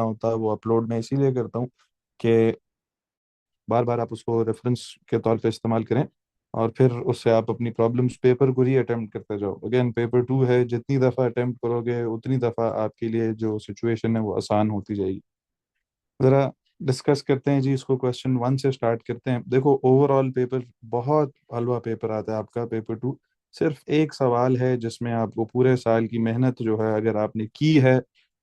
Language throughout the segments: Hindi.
होता है वो अपलोड मैं इसीलिए करता हूँ कि बार बार आप उसको रेफरेंस के तौर पे इस्तेमाल करें, और फिर उससे आप अपनी प्रॉब्लम्स पेपर को री अटेम्प्ट करते जाओ। अगेन पेपर टू है, जितनी दफ़ा अटेम्प्ट करोगे उतनी दफ़ा आपके लिए जो सिचुएशन है वो आसान होती जाएगी। ज़रा डिस्कस करते हैं जी इसको, क्वेश्चन वन से स्टार्ट करते हैं। देखो ओवरऑल पेपर बहुत हलवा पेपर आता है आपका, पेपर टू। सिर्फ एक सवाल है जिसमें आपको पूरे साल की मेहनत जो है अगर आपने की है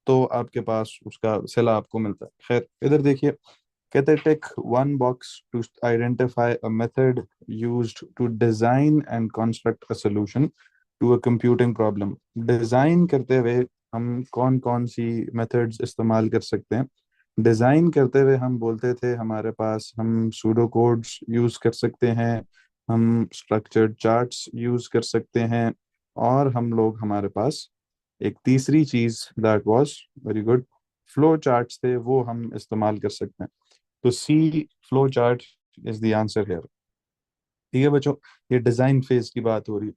तो आपके पास उसका सिला आपको मिलता है। खैर इधर देखिए, कहते हैं take one box to identify a method used to design and construct a solution to a computing problem. Design करते हुए हम कौन कौन सी मेथड्स इस्तेमाल कर सकते हैं? डिजाइन करते हुए हम बोलते थे हमारे पास हम सूडो कोड्स यूज कर सकते हैं, हम स्ट्रक्चर्ड चार्ट्स यूज कर सकते हैं, और हम लोग हमारे पास एक तीसरी चीज that was very good, flow charts थे, वो हम इस्तेमाल कर सकते हैं। तो see, flow chart is the answer here. ठीक है बच्चों, ये डिजाइन फेज की बात हो रही है।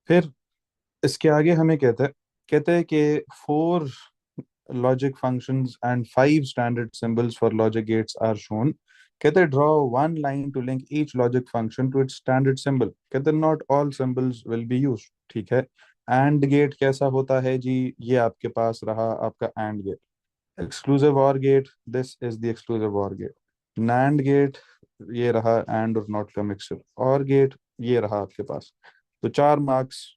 फिर इसके आगे हमें कहते हैं कि four logic functions and five standard symbols for logic gates are shown। कहते हैं draw one line to link each logic function to its standard symbol। कहते हैं not all symbols will be used। ठीक है, and gate कैसा होता है जी? ये आपके पास रहा आपका and gate। exclusive or gate, this is the exclusive or gate। NAND gate, ये रहा and और not का mixture। or gate, ये रहा आपके पास। तो 4 मार्क्स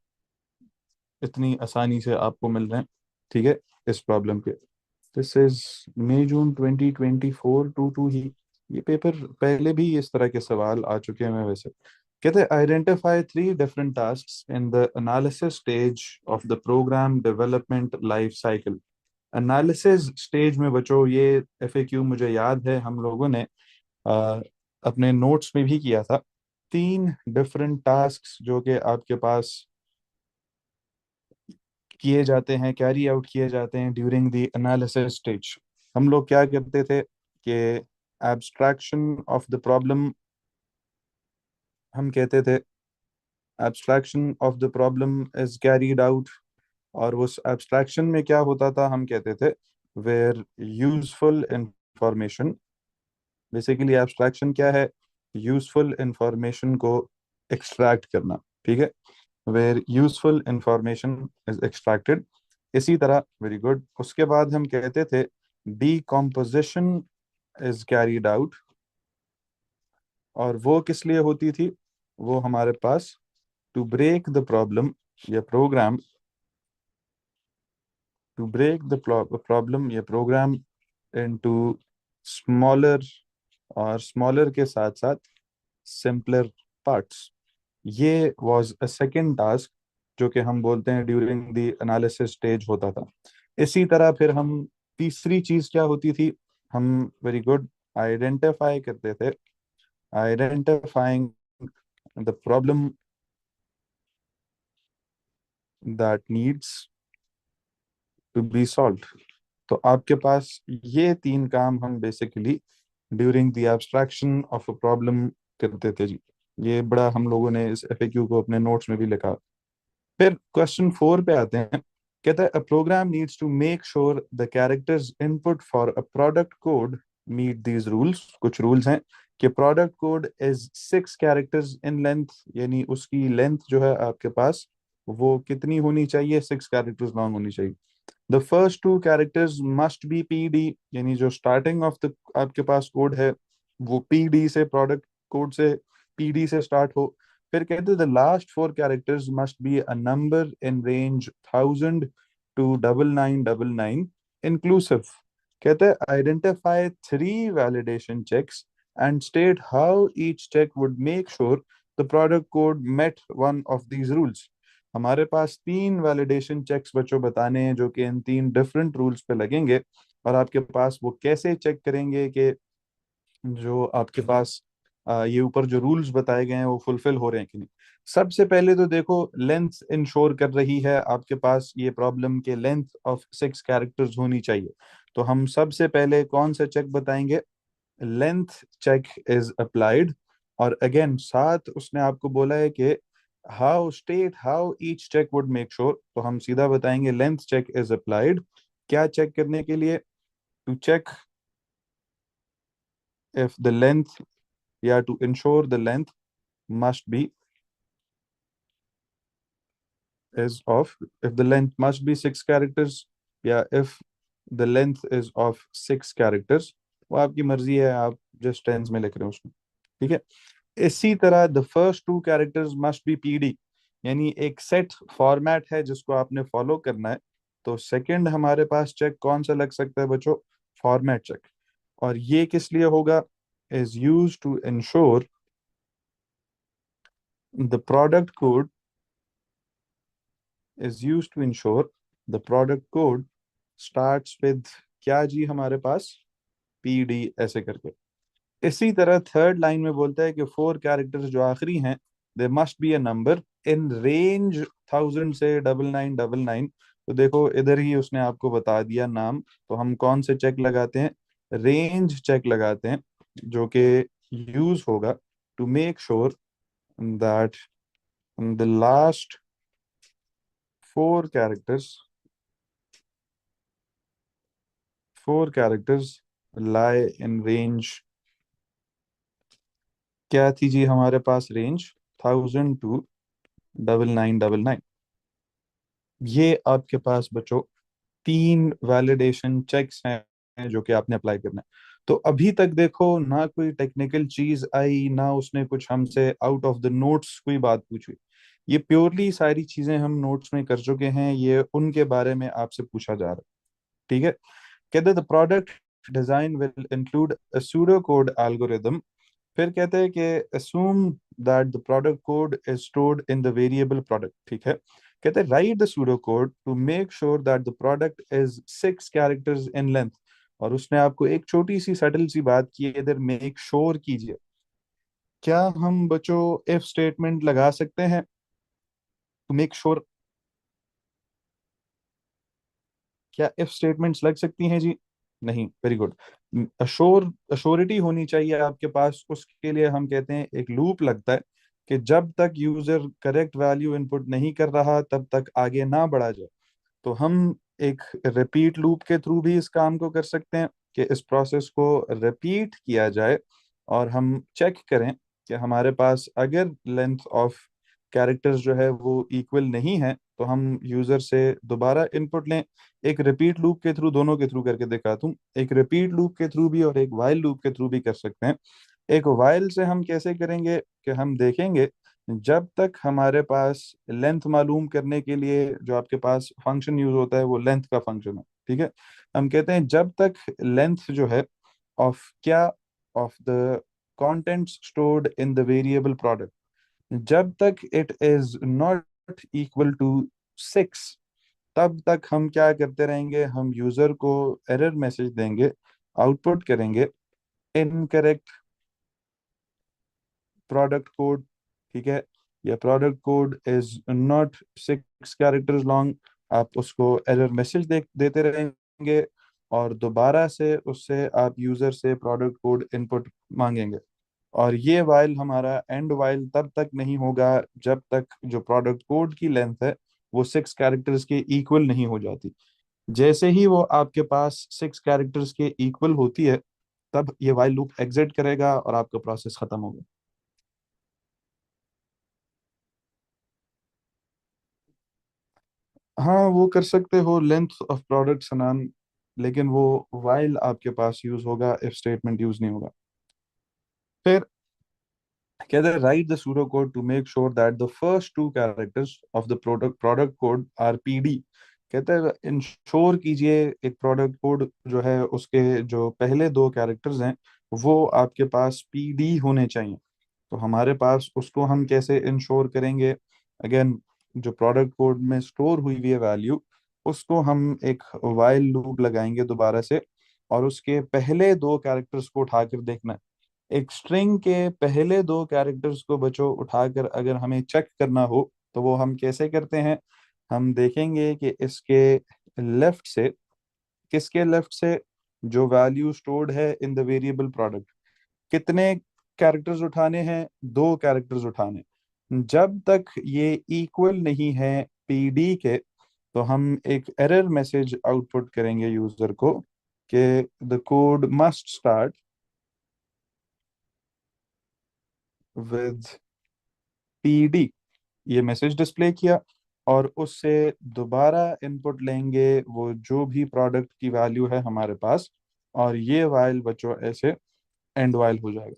इतनी आसानी से आपको मिल रहे हैं। ठीक है, इस प्रॉब्लम के। दिस इज मई जून 2024 टू ही। ये पेपर पहले भी इस तरह के सवाल आ चुके हैं वैसे। कहते हैं identify three different tasks in the analysis stage of the program development life cycle. Analysis stage में बच्चों, ये एफएक्यू मुझे याद है हम लोगों ने अ, अपने नोट्स में भी किया था। 3 डिफरेंट टास्क जो कि आपके पास किए जाते हैं, कैरी आउट किए जाते हैं ड्यूरिंग द एनालिसिस स्टेज। हम लोग क्या करते थे कि एब्स्ट्रैक्शन ऑफ द प्रॉब्लम, हम कहते थे abstraction of the problem is carried out. और उस एब्स्ट्रैक्शन में क्या होता था, हम कहते थे where useful information. Basically abstraction क्या है? यूजफुल इंफॉर्मेशन को एक्सट्रैक्ट करना। ठीक है, where useful information is extracted. इसी तरह वेरी गुड, उसके बाद हम कहते थे डीकॉम्पोजिशन इज कैरीड आउट। और वो किस लिए होती थी? वो हमारे पास टू ब्रेक द प्रॉब्लम या program, to break the problem या प्रोग्राम इनटू स्मॉलर, और स्मॉलर के साथ साथ सिंपलर पार्ट्स। ये वाज अ सेकंड टास्क जो कि हम बोलते हैं ड्यूरिंग द एनालिसिस स्टेज होता था। इसी तरह फिर हम तीसरी चीज क्या होती थी? हम वेरी गुड आइडेंटिफाई करते थे, identifying the problem that needs to be solved. तो आपके पास ये 3 काम हम basically during the abstraction of a problem करते थे जी। ये बड़ा हम लोगों ने इस एफएक्यू को अपने नोट्स में भी लिखा। फिर क्वेश्चन 4 पे आते हैं। कहता है a program needs to make sure the characters input for a product code meet these rules. कुछ रूल्स हैं कि product code is 6 characters in length, यानी उसकी लेंथ जो है आपके पास वो कितनी होनी चाहिए? 6 कैरेक्टर्स लॉन्ग होनी चाहिए। The first 2 characters must B PD, यानी जो स्टार्टिंग ऑफ द आपके पास कोड है वो पीडी से, प्रोडक्ट कोड से पीडी से स्टार्ट हो। फिर कहते हैं the last 4 characters must be a number in range 1000 to 9999 inclusive. कहते हैं identify 3 validation checks and state how each check would make sure the product code met one of these rules. हमारे पास 3 वैलिडेशन चेक्स बच्चों बताने हैं जो कि इन 3 डिफरेंट रूल्स पे लगेंगे, और आपके पास वो कैसे चेक करेंगे कि जो आपके पास ये ऊपर जो रूल्स बताए गए हैं वो फुलफिल हो रहे हैं कि नहीं। सबसे पहले तो देखो लेंथ इंश्योर कर रही है आपके पास ये प्रॉब्लम के लेंथ ऑफ 6 कैरेक्टर्स होनी चाहिए। तो हम सबसे पहले कौन सा चेक बताएंगे? Length check is applied. और अगेन साथ उसने आपको बोला है कि how state how each check would make sure, तो हम सीधा बताएंगे लेंथ चेक इज अप्लाइड। क्या चेक करने के लिए? To check if the length, या to ensure the length must be is of, if the length must be 6 characters, या if the length is of 6 characters, वो आपकी मर्जी है, आप जस्ट टेंस में लिख रहे हो उसमें, ठीक है। इसी तरह the first 2 characters must B PD, यानी एक सेट फॉर्मेट है जिसको आपने फॉलो करना है। तो सेकंड हमारे पास चेक कौन सा लग सकता है बच्चों, फॉर्मेट चेक। और ये किस लिए होगा, is use to ensure the product code, is used to ensure the product code starts with क्या जी हमारे पास, पी डी ऐसे करके। इसी तरह थर्ड लाइन में बोलता है कि 4 कैरेक्टर्स जो आखिरी हैं, they must be a number in range 1000 से 9999। तो देखो इधर ही उसने आपको बता दिया नाम। तो हम कौन से चेक लगाते हैं, रेंज चेक लगाते हैं, जो कि यूज होगा to make sure that the last 4 characters, 4 characters lie in range, क्या थी जी हमारे पास रेंज, 1000 to 9999। ये आपके पास बच्चों 3 वैलिडेशन चेक्स हैं जो कि आपने अप्लाई करना है। तो अभी तक देखो ना कोई टेक्निकल चीज आई, ना उसने कुछ हमसे आउट ऑफ द नोट्स कोई बात पूछी। ये प्योरली सारी चीजें हम नोट्स में कर चुके हैं, ये उनके बारे में आपसे पूछा जा रहा है, ठीक है। कहते the product design will include a pseudo code algorithm. फिर कहते हैं कि assume that the product code is stored in the variable product, ठीक है। कहते हैं write the pseudocode to make sure that the product is 6 characters in length। और उसने आपको एक छोटी सी सटल सी बात की है इधर, मेक श्योर कीजिए। क्या हम बच्चों इफ स्टेटमेंट लगा सकते हैं टू मेक श्योर, क्या इफ स्टेटमेंट्स लग सकती हैं जी, नहीं, वेरी गुड। अश्योरिटी होनी चाहिए आपके पास, उसके लिए हम कहते हैं एक लूप लगता है कि जब तक यूजर करेक्ट वैल्यू इनपुट नहीं कर रहा तब तक आगे ना बढ़ा जाए। तो हम एक रिपीट लूप के थ्रू भी इस काम को कर सकते हैं कि इस प्रोसेस को रिपीट किया जाए और हम चेक करें कि हमारे पास अगर लेंथ ऑफ कैरेक्टर्स जो है वो इक्वल नहीं है तो हम यूजर से दोबारा इनपुट लें। एक रिपीट लूप के थ्रू, दोनों के थ्रू करके दिखाता हूँ, एक रिपीट लूप के थ्रू भी और एक वाइल लूप के थ्रू भी कर सकते हैं। एक वाइल से हम कैसे करेंगे कि हम देखेंगे जब तक हमारे पास लेंथ मालूम करने के लिए जो आपके पास फंक्शन यूज होता है वो लेंथ का फंक्शन है, ठीक है। हम कहते हैं जब तक लेंथ जो है ऑफ क्या, of the contents stored in the variable product, जब तक it is not equal to 6, तब तक हम क्या करते रहेंगे, हम यूजर को एरर मैसेज देंगे, आउटपुट करेंगे इनकरेक्ट प्रोडक्ट कोड, ठीक है, या product code is not 6 characters long. आप उसको एरर मैसेज देते रहेंगे और दोबारा से उससे आप यूजर से प्रोडक्ट कोड इनपुट मांगेंगे। और ये वाइल हमारा एंड वाइल तब तक नहीं होगा जब तक जो प्रोडक्ट कोड की लेंथ है वो 6 कैरेक्टर्स के इक्वल नहीं हो जाती। जैसे ही वो आपके पास 6 कैरेक्टर्स के इक्वल होती है तब ये वाइल लूप एग्जिट करेगा और आपका प्रोसेस खत्म होगा। हाँ वो कर सकते हो लेंथ ऑफ प्रोडक्ट सनान, लेकिन वो वाइल आपके पास यूज होगा, इफ स्टेटमेंट यूज नहीं होगा। फिर कहते हैं write the pseudo code to make sure that the first 2 characters of the product code are PD. कहते हैं इंश्योर कीजिए एक प्रोडक्ट कोड जो है उसके जो पहले 2 कैरेक्टर्स हैं वो आपके पास पीडी होने चाहिए। तो हमारे पास उसको हम कैसे इंश्योर करेंगे, अगेन जो प्रोडक्ट कोड में स्टोर हुई हुई है वैल्यू, उसको हम एक वाइल लूप लगाएंगे दोबारा से और उसके पहले 2 कैरेक्टर्स को उठाकर देखना है। एक स्ट्रिंग के पहले 2 कैरेक्टर्स को बच्चों उठाकर अगर हमें चेक करना हो तो वो हम कैसे करते हैं, हम देखेंगे कि इसके लेफ्ट से, किसके लेफ्ट से, जो वैल्यू स्टोर्ड है इन द वेरिएबल प्रोडक्ट, कितने कैरेक्टर्स उठाने हैं, 2 कैरेक्टर्स उठाने। जब तक ये इक्वल नहीं है पीडी के तो हम एक एरर मैसेज आउटपुट करेंगे यूजर को कि the code must start with PD, ये मैसेज डिस्प्ले किया, और उससे दोबारा इनपुट लेंगे वो जो भी प्रोडक्ट की वैल्यू है हमारे पास, और ये वाइल बच्चों ऐसे एंड वाइल हो जाएगा।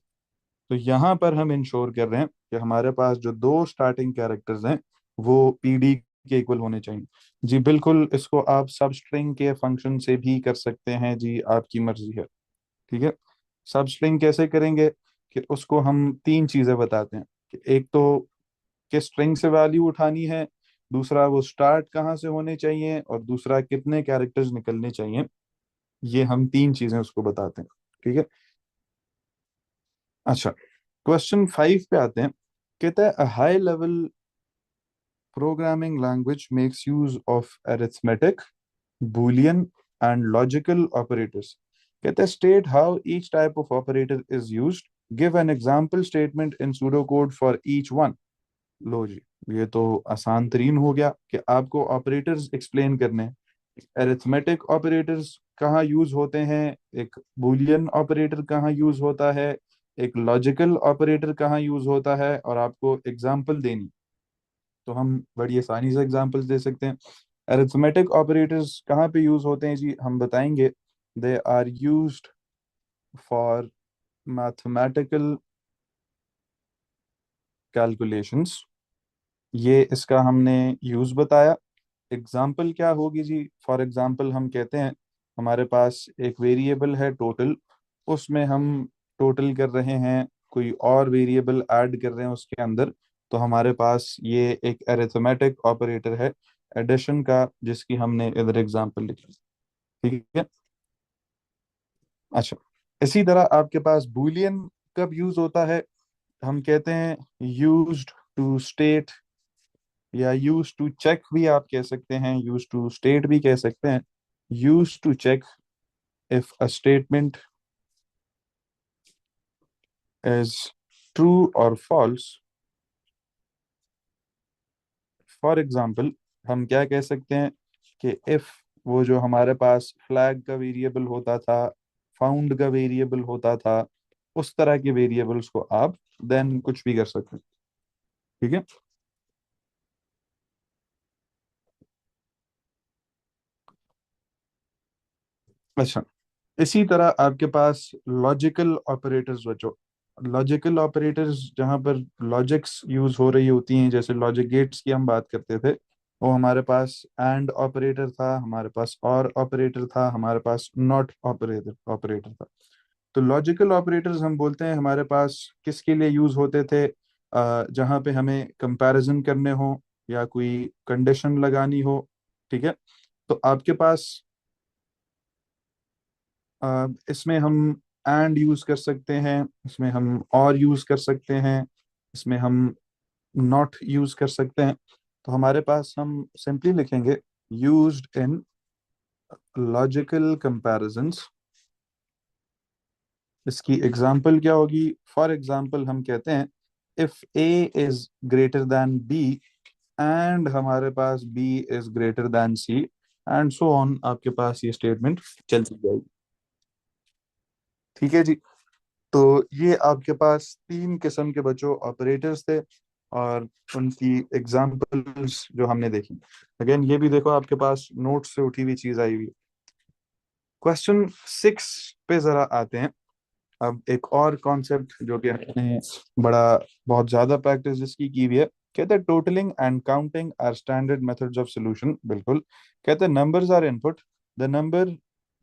तो यहाँ पर हम इंश्योर कर रहे हैं कि हमारे पास जो दो स्टार्टिंग कैरेक्टर्स हैं वो पीडी के इक्वल होने चाहिए। जी बिल्कुल, इसको आप सब स्ट्रिंग के फंक्शन से भी कर सकते हैं जी, आपकी मर्जी है। ठीक है, सब स्ट्रिंग कैसे करेंगे कि उसको हम तीन चीजें बताते हैं कि एक तो किस स्ट्रिंग से वैल्यू उठानी है, दूसरा वो स्टार्ट कहाँ से होने चाहिए, और दूसरा कितने कैरेक्टर्स निकलने चाहिए। ये हम तीन चीजें उसको बताते हैं। ठीक है। अच्छा, क्वेश्चन 5 पे आते हैं। कहता है a high level programming language makes use of arithmetic, boolean and logical operators। कहता है state how each type of operator is used, give an example statement in pseudocode for each one। लो जी, ये तो आसान तरीन हो गया कि आपको ऑपरेटर्स एक्सप्लेन करने हैं। अरिथमेटिक ऑपरेटर्स कहाँ यूज होते हैं, एक बूलियन ऑपरेटर कहाँ यूज होता है, एक लॉजिकल ऑपरेटर कहाँ यूज होता है, और आपको एग्जाम्पल देनी। तो हम बड़ी आसानी से एग्जांपल्स दे सकते हैं। अरिथमेटिक ऑपरेटर्स कहाँ पे यूज होते हैं जी, हम बताएंगे। They are used for mathematical calculations, ये इसका हमने यूज बताया। एग्जाम्पल क्या होगी जी, फॉर एग्जाम्पल हम कहते हैं हमारे पास एक वेरिएबल है टोटल, उसमें हम टोटल कर रहे हैं, कोई और वेरिएबल ऐड कर रहे हैं उसके अंदर, तो हमारे पास ये एक अरिथमेटिक ऑपरेटर है एडिशन का, जिसकी हमने इधर एग्जाम्पल लिखी। ठीक है। अच्छा, इसी तरह आपके पास बूलियन कब यूज होता है, हम कहते हैं यूज्ड टू स्टेट, या यूज टू चेक भी आप कह सकते हैं, यूज टू स्टेट भी कह सकते हैं। Use to check if a statement is true और फॉल्स। फॉर एग्जाम्पल हम क्या कह सकते हैं कि इफ वो जो हमारे पास फ्लैग का वेरिएबल होता था, फाउंड का वेरिएबल होता था, उस तरह के वेरिएबल्स को आप देन कुछ भी कर सकते हैं। ठीक है। अच्छा, इसी तरह आपके पास लॉजिकल ऑपरेटर्स बचो। लॉजिकल ऑपरेटर्स जहां पर लॉजिक्स यूज हो रही होती हैं, जैसे लॉजिक गेट्स की हम बात करते थे, वो हमारे पास एंड ऑपरेटर था, हमारे पास और ऑपरेटर था, हमारे पास नॉट ऑपरेटर ऑपरेटर था। तो लॉजिकल ऑपरेटर्स हम बोलते हैं हमारे पास किसके लिए यूज होते थे, जहाँ पे हमें कंपैरिजन करने हो या कोई कंडीशन लगानी हो। ठीक है। तो आपके पास इसमें हम एंड यूज कर सकते हैं, इसमें हम और यूज कर सकते हैं, इसमें हम नॉट यूज कर सकते हैं। तो हमारे पास हम सिंपली लिखेंगे यूज्ड इन लॉजिकल कंपैरिजंस। इसकी एग्जांपल क्या होगी, फॉर एग्जांपल हम कहते हैं if A is greater than B, and हमारे पास B is greater than C, and so on, आपके पास ये स्टेटमेंट चलती जाएगी। ठीक है जी। तो ये आपके पास तीन किस्म के बच्चों ऑपरेटर्स थे, और उनकी एग्जांपल्स जो हमने देखी। अगेन ये भी देखो आपके पास नोट्स से उठी हुई चीज आई हुई है। क्वेश्चन 6 पे जरा आते हैं। अब एक और कॉन्सेप्ट जो कि हमने बड़ा बहुत ज्यादा प्रैक्टिस जिसकी की हुई है। कहते हैं totalling and counting are standard methods of solution. बिल्कुल। कहते हैं numbers are input, the number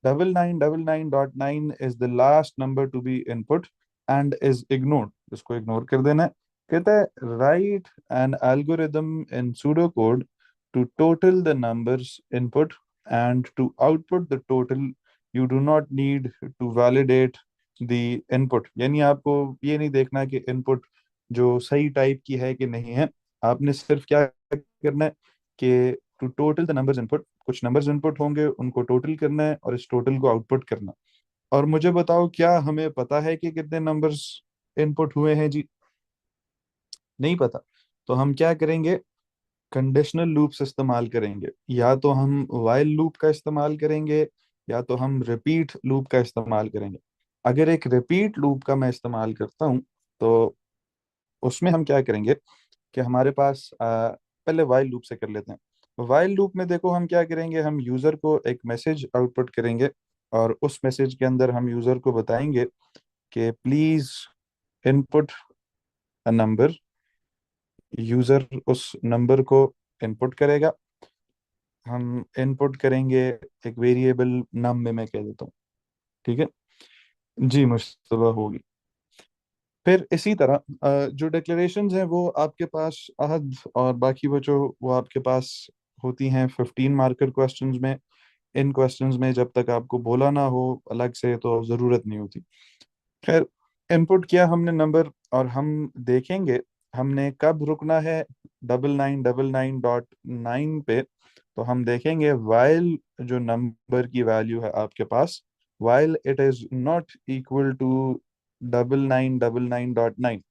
9999.9 is the last number to be input and is ignored, इसको इग्नोर कर देना है। कहता है write an algorithm in pseudo code to total the numbers input and to output the total, you do not need to validate the input. यानी आपको ये नहीं देखना कि इनपुट जो सही टाइप की है कि नहीं है, आपने सिर्फ क्या करना है कि to total the numbers input, कुछ नंबर्स इनपुट होंगे उनको टोटल करना है और इस टोटल को आउटपुट करना। और मुझे बताओ क्या हमें पता है कि कितने नंबर्स इनपुट हुए हैं जी? नहीं पता। तो हम क्या करेंगे, कंडीशनल लूप्स इस्तेमाल करेंगे, या तो हम वाइल लूप का इस्तेमाल करेंगे, या तो हम रिपीट लूप का इस्तेमाल करेंगे। अगर एक रिपीट लूप का मैं इस्तेमाल करता हूँ तो उसमें हम क्या करेंगे कि हमारे पास पहले वाइल लूप से कर लेते हैं। वाइल लूप में देखो हम क्या करेंगे, हम यूज़र को एक मैसेज आउटपुट करेंगे और उस मैसेज के अंदर हम यूज़र को बताएंगे कि please input a number. User उस नंबर को इनपुट करेगा। हम इनपुट करेंगे एक वेरिएबल नम में मैं कह देता हूँ। ठीक है जी मुश्तबा होगी। फिर इसी तरह जो डिक्लेरेशंस हैं वो आपके पास अहद और बाकी वो जो वो आपके पास होती हैं 15 मार्कर क्वेश्चंस में। इन क्वेश्चंस में जब तक आपको बोला ना हो अलग से तो ज़रूरत नहीं होती। खैर, इनपुट किया हमने नंबर और हम देखेंगे हमने कब रुकना है 9999.9 पे। तो हम देखेंगे वाइल जो नंबर की वैल्यू है आपके पास, while it is not equal to 9999.9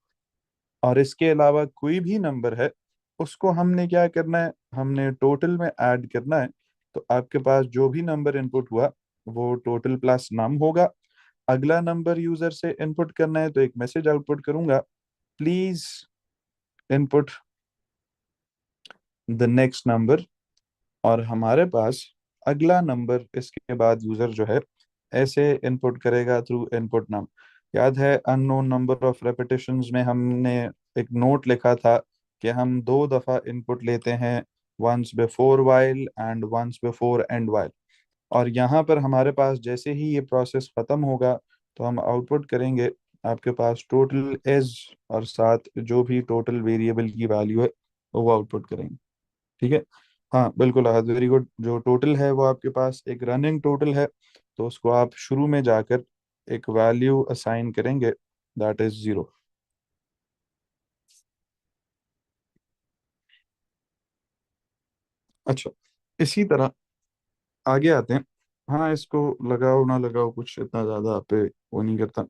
और इसके अलावा कोई भी नंबर है उसको हमने क्या करना है, हमने टोटल में ऐड करना है। तो आपके पास जो भी नंबर इनपुट हुआ वो टोटल प्लस नम होगा। अगला नंबर यूजर से इनपुट करना है तो एक मैसेज आउटपुट करूंगा, please input the next number. और हमारे पास अगला नंबर इसके बाद यूजर जो है ऐसे इनपुट करेगा थ्रू इनपुट नम। याद है अननोन नंबर ऑफ रेपिटेशंस में हमने एक नोट लिखा था कि हम दो दफा इनपुट लेते हैं, once before while and once before end while. और यहाँ पर हमारे पास जैसे ही ये प्रोसेस खत्म होगा तो हम आउटपुट करेंगे आपके पास टोटल एज और साथ जो भी टोटल वेरिएबल की वैल्यू है वो आउटपुट करेंगे। ठीक है। हाँ बिल्कुल अहद, वेरी गुड। जो टोटल है वो आपके पास एक रनिंग टोटल है तो उसको आप शुरू में जाकर एक वैल्यू असाइन करेंगे, दैट इज 0। अच्छा, इसी तरह आगे आते हैं। हाँ इसको लगाओ ना लगाओ कुछ इतना ज्यादा आप पे वो नहीं करता।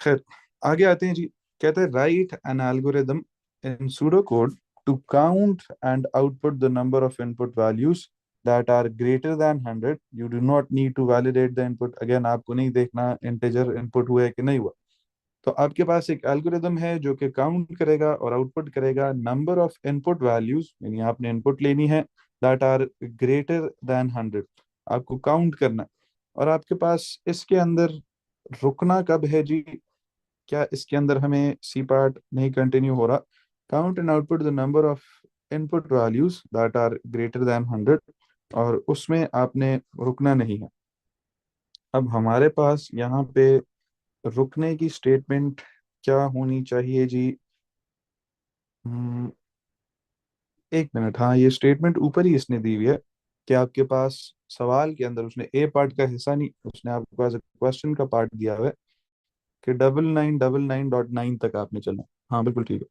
खैर, आगे आते हैं जी। कहते हैं write an algorithm in pseudo code to count and output the number of input values that are greater than 100। You do not need to validate the input. Again आपको नहीं देखना इंटीजर इनपुट हुआ है कि नहीं हुआ। तो आपके पास एक एल्गोरिदम है जो कि काउंट करेगा और आउटपुट करेगा नंबर ऑफ इनपुट वैल्यूज, यानी आपने इनपुट लेनी है दैट आर ग्रेटर देन 100। आपको काउंट करना है। और आपके पास इसके अंदर रुकना कब है जी, क्या इसके अंदर हमें सी पार्ट नहीं कंटिन्यू हो रहा। Count and output the number of input values that are greater than 100 और उसमें आपने रुकना नहीं है। अब हमारे पास यहाँ पे रुकने की स्टेटमेंट क्या होनी चाहिए जी। हम्म, एक मिनट, हाँ ये स्टेटमेंट ऊपर ही इसने दी हुई है कि आपके पास सवाल के अंदर उसने ए पार्ट का हिस्सा नहीं, उसने आपके पास क्वेश्चन का पार्ट दिया हुआ है कि 9999.9 तक आपने चलना है। हाँ बिल्कुल ठीक है।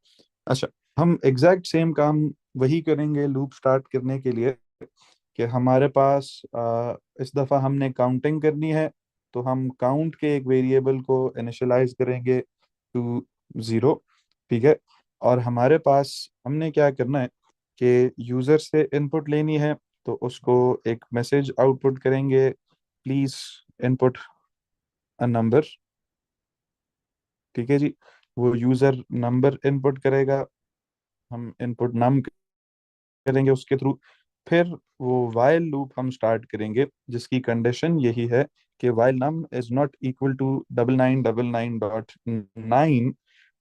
अच्छा, हम एग्जैक्ट सेम काम वही करेंगे लूप स्टार्ट करने के लिए कि हमारे पास इस दफ़ा हमने काउंटिंग करनी है। तो हम काउंट के एक वेरिएबल को इनिशियलाइज करेंगे टू 0। ठीक है। और हमारे पास हमने क्या करना है कि यूज़र से इनपुट लेनी है तो उसको एक मैसेज आउटपुट करेंगे, प्लीज़ इनपुट अ नंबर। ठीक है जी। वो यूज़र नंबर इनपुट करेगा, हम इनपुट नम करेंगे उसके थ्रू। फिर वो वाइल लूप हम स्टार्ट करेंगे जिसकी कंडीशन यही है कि while num is not equal to 9999.9।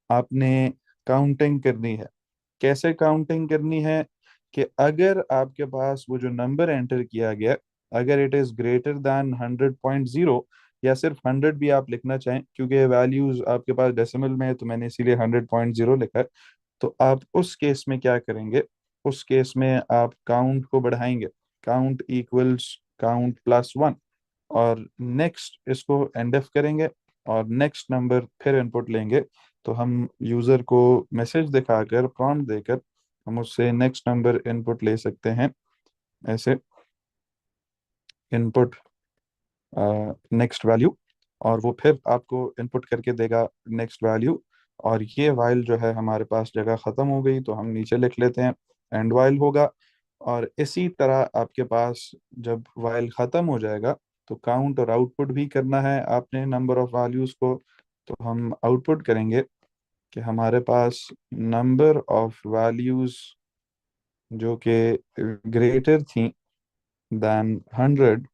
आपने काउंटिंग करनी है। कैसे काउंटिंग करनी है कि अगर आपके पास वो जो नंबर एंटर किया गया अगर इट इज ग्रेटर दैन 100.0 या सिर्फ 100 भी आप लिखना चाहें क्योंकि वैल्यूज आपके पास डेसिमल में है तो मैंने इसीलिए 100.0 लिखा है। तो आप उस केस में क्या करेंगे, उस केस में आप काउंट को बढ़ाएंगे, काउंट इक्वल्स काउंट प्लस 1 और नेक्स्ट इसको एंड एफ करेंगे और नेक्स्ट नंबर फिर इनपुट लेंगे। तो हम यूज़र को मैसेज दिखाकर प्रॉम्प्ट देकर हम उससे नेक्स्ट नंबर इनपुट ले सकते हैं ऐसे, इनपुट नेक्स्ट वैल्यू। और वो फिर आपको इनपुट करके देगा नेक्स्ट वैल्यू। और ये वाइल जो है हमारे पास जगह ख़त्म हो गई तो हम नीचे लिख लेते हैं एंड वाइल होगा। और इसी तरह आपके पास जब वाइल ख़त्म हो जाएगा तो काउंट और आउटपुट भी करना है आपने नंबर ऑफ वैल्यूज़ को। तो हम आउटपुट करेंगे कि हमारे पास नंबर ऑफ वैल्यूज़ जो कि ग्रेटर थी देन 100,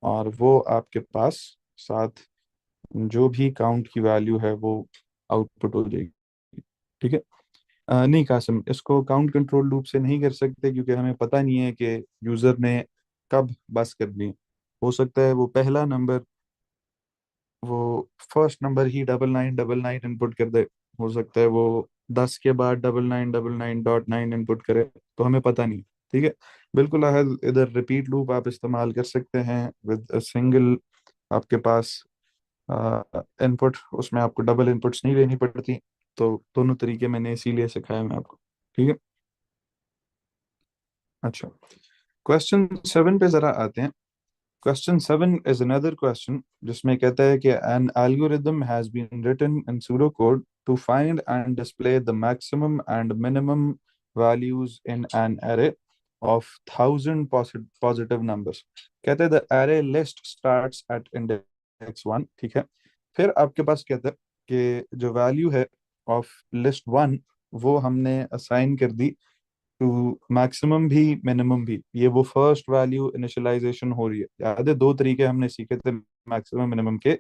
और वो आपके पास साथ जो भी काउंट की वैल्यू है वो आउटपुट हो जाएगी। ठीक है। नहीं कासिम, इसको काउंट कंट्रोल लूप से नहीं कर सकते क्योंकि हमें पता नहीं है कि यूजर ने कब बस करनी है। हो सकता है वो पहला नंबर, वो फर्स्ट नंबर ही 9999 इनपुट कर दे। हो सकता है वो 10 के बाद 9999.9 इनपुट करे। तो हमें पता नहीं। ठीक है। बिल्कुल अहद, इधर रिपीट लूप आप इस्तेमाल कर सकते हैं विद सिंगल आपके पास इनपुट, उसमें आपको डबल इनपुट्स नहीं लेनी पड़ती। तो दोनों तरीके मैंने इसीलिए सिखाया मैं आपको। ठीक है। अच्छा, क्वेश्चन 7 पे जरा आते हैं। क्वेश्चन 7 इज अनदर क्वेश्चन जिसमें कहता है कि an algorithm has been written in pseudo code to find and display the maximum and minimum values in an array of 1000 positive numbers. कहते हैं the array list starts at index 1। ठीक है। फिर आपके पास कहता है कि जो वैल्यू है ऑफ लिस्ट 1 वो हमने असाइन कर दी टू मैक्सिमम भी मिनिमम भी। ये वो फर्स्ट वैल्यू इनिशियलाइजेशन हो रही है। याद है, दो तरीके हमने सीखे थे मैक्सिमम मिनिमम के।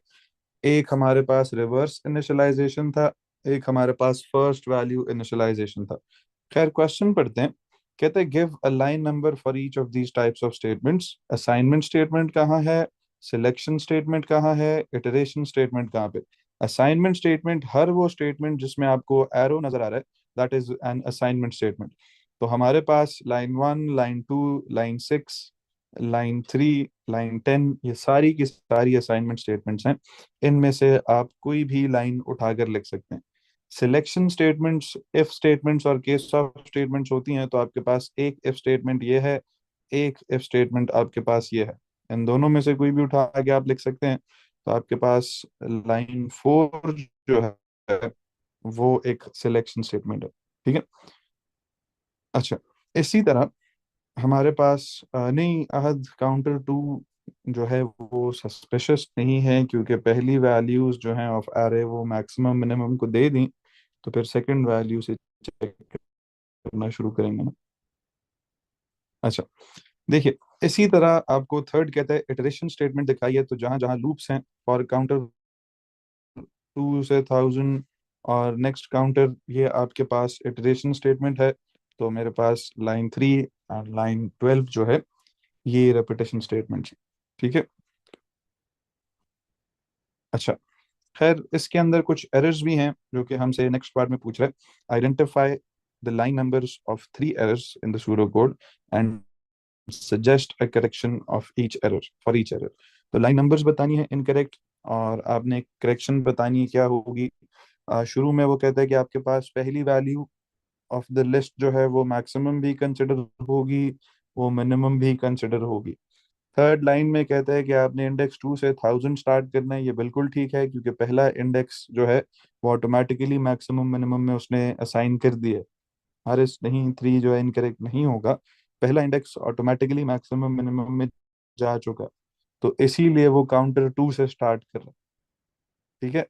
एक हमारे पास रिवर्स इनिशियलाइजेशन था, एक हमारे पास फर्स्ट वैल्यू इनिशियलाइजेशन था। खैर, क्वेश्चन पढ़ते हैं। कहते हैं give a line number for each of these types of statements. Assignment statement कहाँ है, सिलेक्शन स्टेटमेंट कहाँ है, इटरेशन स्टेटमेंट कहाँ पे। असाइनमेंट स्टेटमेंट हर वो स्टेटमेंट जिसमें आपको एरो नजर आ रहा है, that is an assignment statement. तो हमारे पास line 1, line 2, line 6, line 3, line 10, ये सारी की सारी असाइनमेंट स्टेटमेंट्स हैं। इनमें से आप कोई भी लाइन उठाकर लिख सकते हैं। सिलेक्शन स्टेटमेंट्स इफ स्टेटमेंट्स और केस ऑफ स्टेटमेंट्स होती हैं। तो आपके पास एक इफ स्टेटमेंट ये है, एक इफ स्टेटमेंट आपके पास ये है। इन दोनों में से कोई भी उठा के आप लिख सकते हैं। तो आपके पास लाइन 4 जो है वो एक सिलेक्शन स्टेटमेंट है। ठीक है। अच्छा, इसी तरह हमारे पास नहीं अहद, काउंटर 2 जो है वो सस्पिशियस नहीं है क्योंकि पहली वैल्यूज जो हैं ऑफ एरे वो मैक्सिमम मिनिमम को दे दी। तो फिर सेकंड वैल्यू से चेक करना शुरू करेंगे ना। अच्छा, देखिए, इसी तरह आपको थर्ड कहता है इटरेशन स्टेटमेंट दिखाई है। तो जहां जहां लूप्स हैं फॉर काउंटर 2 से 1000 और नेक्स्ट काउंटर, ये आपके पास इटरेशन स्टेटमेंट है। तो मेरे पास लाइन 3 और लाइन 12 जो है ये रेपिटेशन स्टेटमेंट है। ठीक है। अच्छा, खैर इसके अंदर कुछ एरर्स भी हैं जो कि हमसे नेक्स्ट पार्ट में पूछ रहा है। Identify the line numbers of 3 errors in the pseudo code and suggest a correction of each error for each error. तो लाइन नंबर्स बतानी है इनकरेक्ट, और आपने करेक्शन बतानी है क्या होगी। शुरू में वो कहता है कि आपके पास पहली वैल्यू ऑफ द लिस्ट जो है वो मैक्सिमम भी कंसिडर होगी, वो मिनिमम भी कंसिडर होगी। थर्ड लाइन में कहता है कि आपने इंडेक्स 2 से 1000 स्टार्ट करना है। ये बिल्कुल ठीक है क्योंकि पहला इंडेक्स जो है वो ऑटोमेटिकली मैक्सिमम मिनिमम में उसने असाइन कर दिया है। हारिस, नहीं, 3 जो है इनकरेक्ट नहीं होगा। पहला इंडेक्स ऑटोमेटिकली मैक्सिमम मिनिमम में जा चुका है। तो इसीलिए वो काउंटर 2 से स्टार्ट कर रहा है। ठीक है।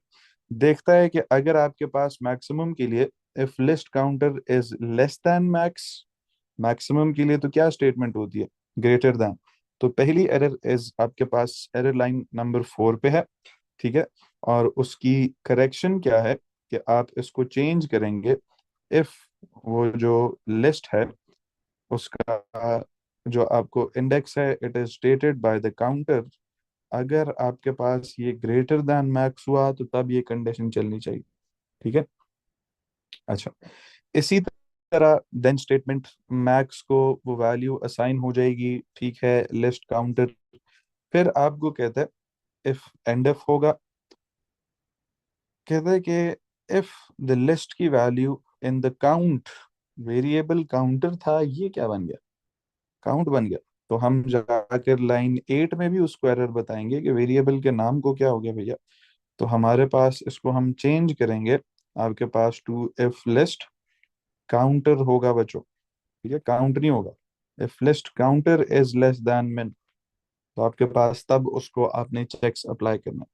देखता है कि अगर आपके पास मैक्सिमम के लिए if list counter is less than max, maximum के लिए तो क्या स्टेटमेंट होती है, ग्रेटर देन। तो पहली एरर इज आपके पास एरर लाइन नंबर 4 पे है। ठीक है। और उसकी करेक्शन क्या है कि आप इसको चेंज करेंगे। इफ वो जो लिस्ट है उसका जो आपको इंडेक्स है it is stated by the counter, अगर आपके पास ये ग्रेटर देन मैक्स हुआ तो तब ये कंडीशन चलनी चाहिए। ठीक है। अच्छा, इसी तरह देन स्टेटमेंट मैक्स को वो वैल्यू असाइन हो जाएगी। ठीक है, लिस्ट काउंटर। फिर आपको कहता है इफ एंड इफ होगा। कहता है कि इफ द लिस्ट की value in the count, variable counter था ये क्या बन गया, काउंट बन गया। तो हम जाकर लाइन 8 में भी उसको एरर बताएंगे कि वेरिएबल के नाम को क्या हो गया भैया। तो हमारे पास इसको हम चेंज करेंगे आपके पास टू इफ लिस्ट काउंटर होगा बच्चों। ठीक है, काउंट नहीं होगा। If list counter is less than मिन, तो आपके पास तब उसको आपने चेक्स अप्लाई करना है।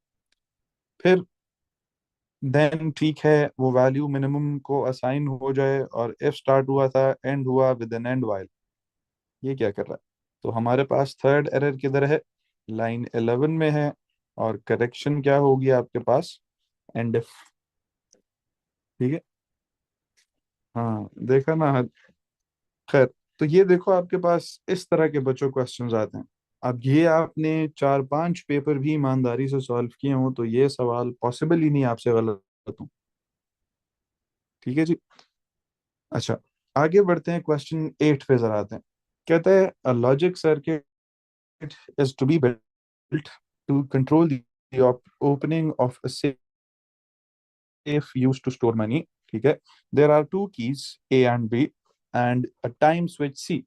फिर देन ठीक है, वो वैल्यू मिनिमम को असाइन हो जाए, और इफ स्टार्ट हुआ था एंड हुआ विद एन एंड वाइल, ये क्या कर रहा है? तो हमारे पास थर्ड एरर किधर है? लाइन 11 में है। और करेक्शन क्या होगी आपके पास? And if. ठीक है। हाँ, देखा ना। खैर, तो ये देखो आपके पास इस तरह के बच्चों क्वेश्चंस आते हैं। अब ये आपने 4-5 पेपर भी ईमानदारी से सॉल्व किए हों तो ये सवाल पॉसिबल ही नहीं आपसे गलत हो। ठीक है जी। अच्छा, आगे बढ़ते हैं, क्वेश्चन 8 पे जरा आते हैं। कहता है a logic circuit is to be built to control the opening of a safe used to store money. ठीक है। There are two keys A and B and a time switch C.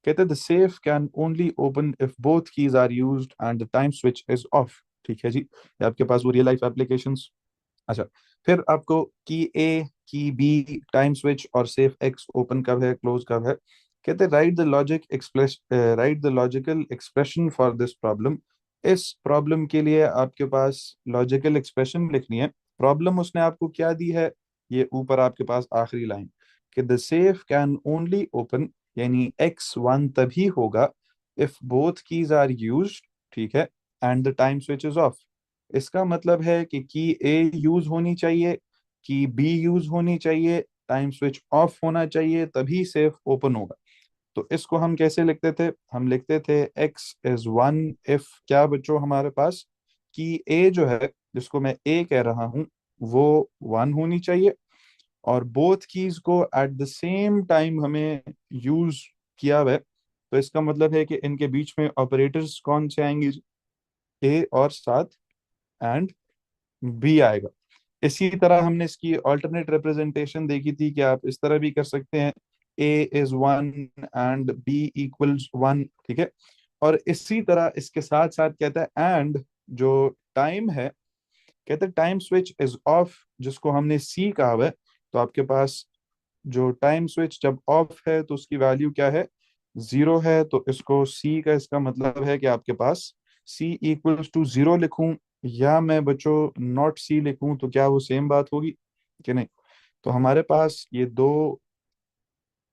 कहते हैं the safe can only open if both keys are used and the time switch is off. ठीक है जी, ये आपके पास वो रियल लाइफ एप्लीकेशंस। अच्छा, फिर आपको की ए, की बी, टाइम स्विच और सेफ एक्स ओपन कब है, क्लोज कब है। कहते हैं write the logic express right the logical expression for this problem. इस प्रॉब्लम के लिए आपके पास लॉजिकल एक्सप्रेशन लिखनी है। प्रॉब्लम उसने आपको क्या दी है? ये ऊपर आपके पास आखिरी लाइन, कि the safe can only open, यानी एक्स वन तभी होगा if both keys are used. ठीक है। And the time switch is off. इसका मतलब है कि ए यूज होनी चाहिए, की बी यूज होनी चाहिए, टाइम स्विच ऑफ होना चाहिए, तभी सेफ ओपन होगा। तो इसको हम कैसे लिखते थे? हम लिखते थे एक्स इज वन इफ क्या बच्चों हमारे पास, की ए जो है, जिसको मैं ए कह रहा हूं, वो वन होनी चाहिए, और बोथ कीज को एट द सेम टाइम हमें यूज किया हुआ है। तो इसका मतलब है कि इनके बीच में ऑपरेटर्स कौन से आएंगे? ए और साथ एंड बी आएगा। इसी तरह हमने इसकी ऑल्टरनेट रिप्रेजेंटेशन देखी थी कि आप इस तरह भी कर सकते हैं, A is one and B equals one. ठीक है। और इसी तरह इसके साथ साथ कहता है एंड जो टाइम है, कहते हैं टाइम स्विच इज ऑफ, जिसको हमने सी कहा हुआ है। तो आपके पास जो टाइम स्विच जब ऑफ है तो उसकी वैल्यू क्या है? 0 है। तो इसको सी का इसका मतलब है कि आपके पास सी इक्वल्स टू 0 लिखूं या मैं बच्चों नॉट सी लिखूं, तो क्या वो सेम बात होगी कि नहीं? तो हमारे पास ये दो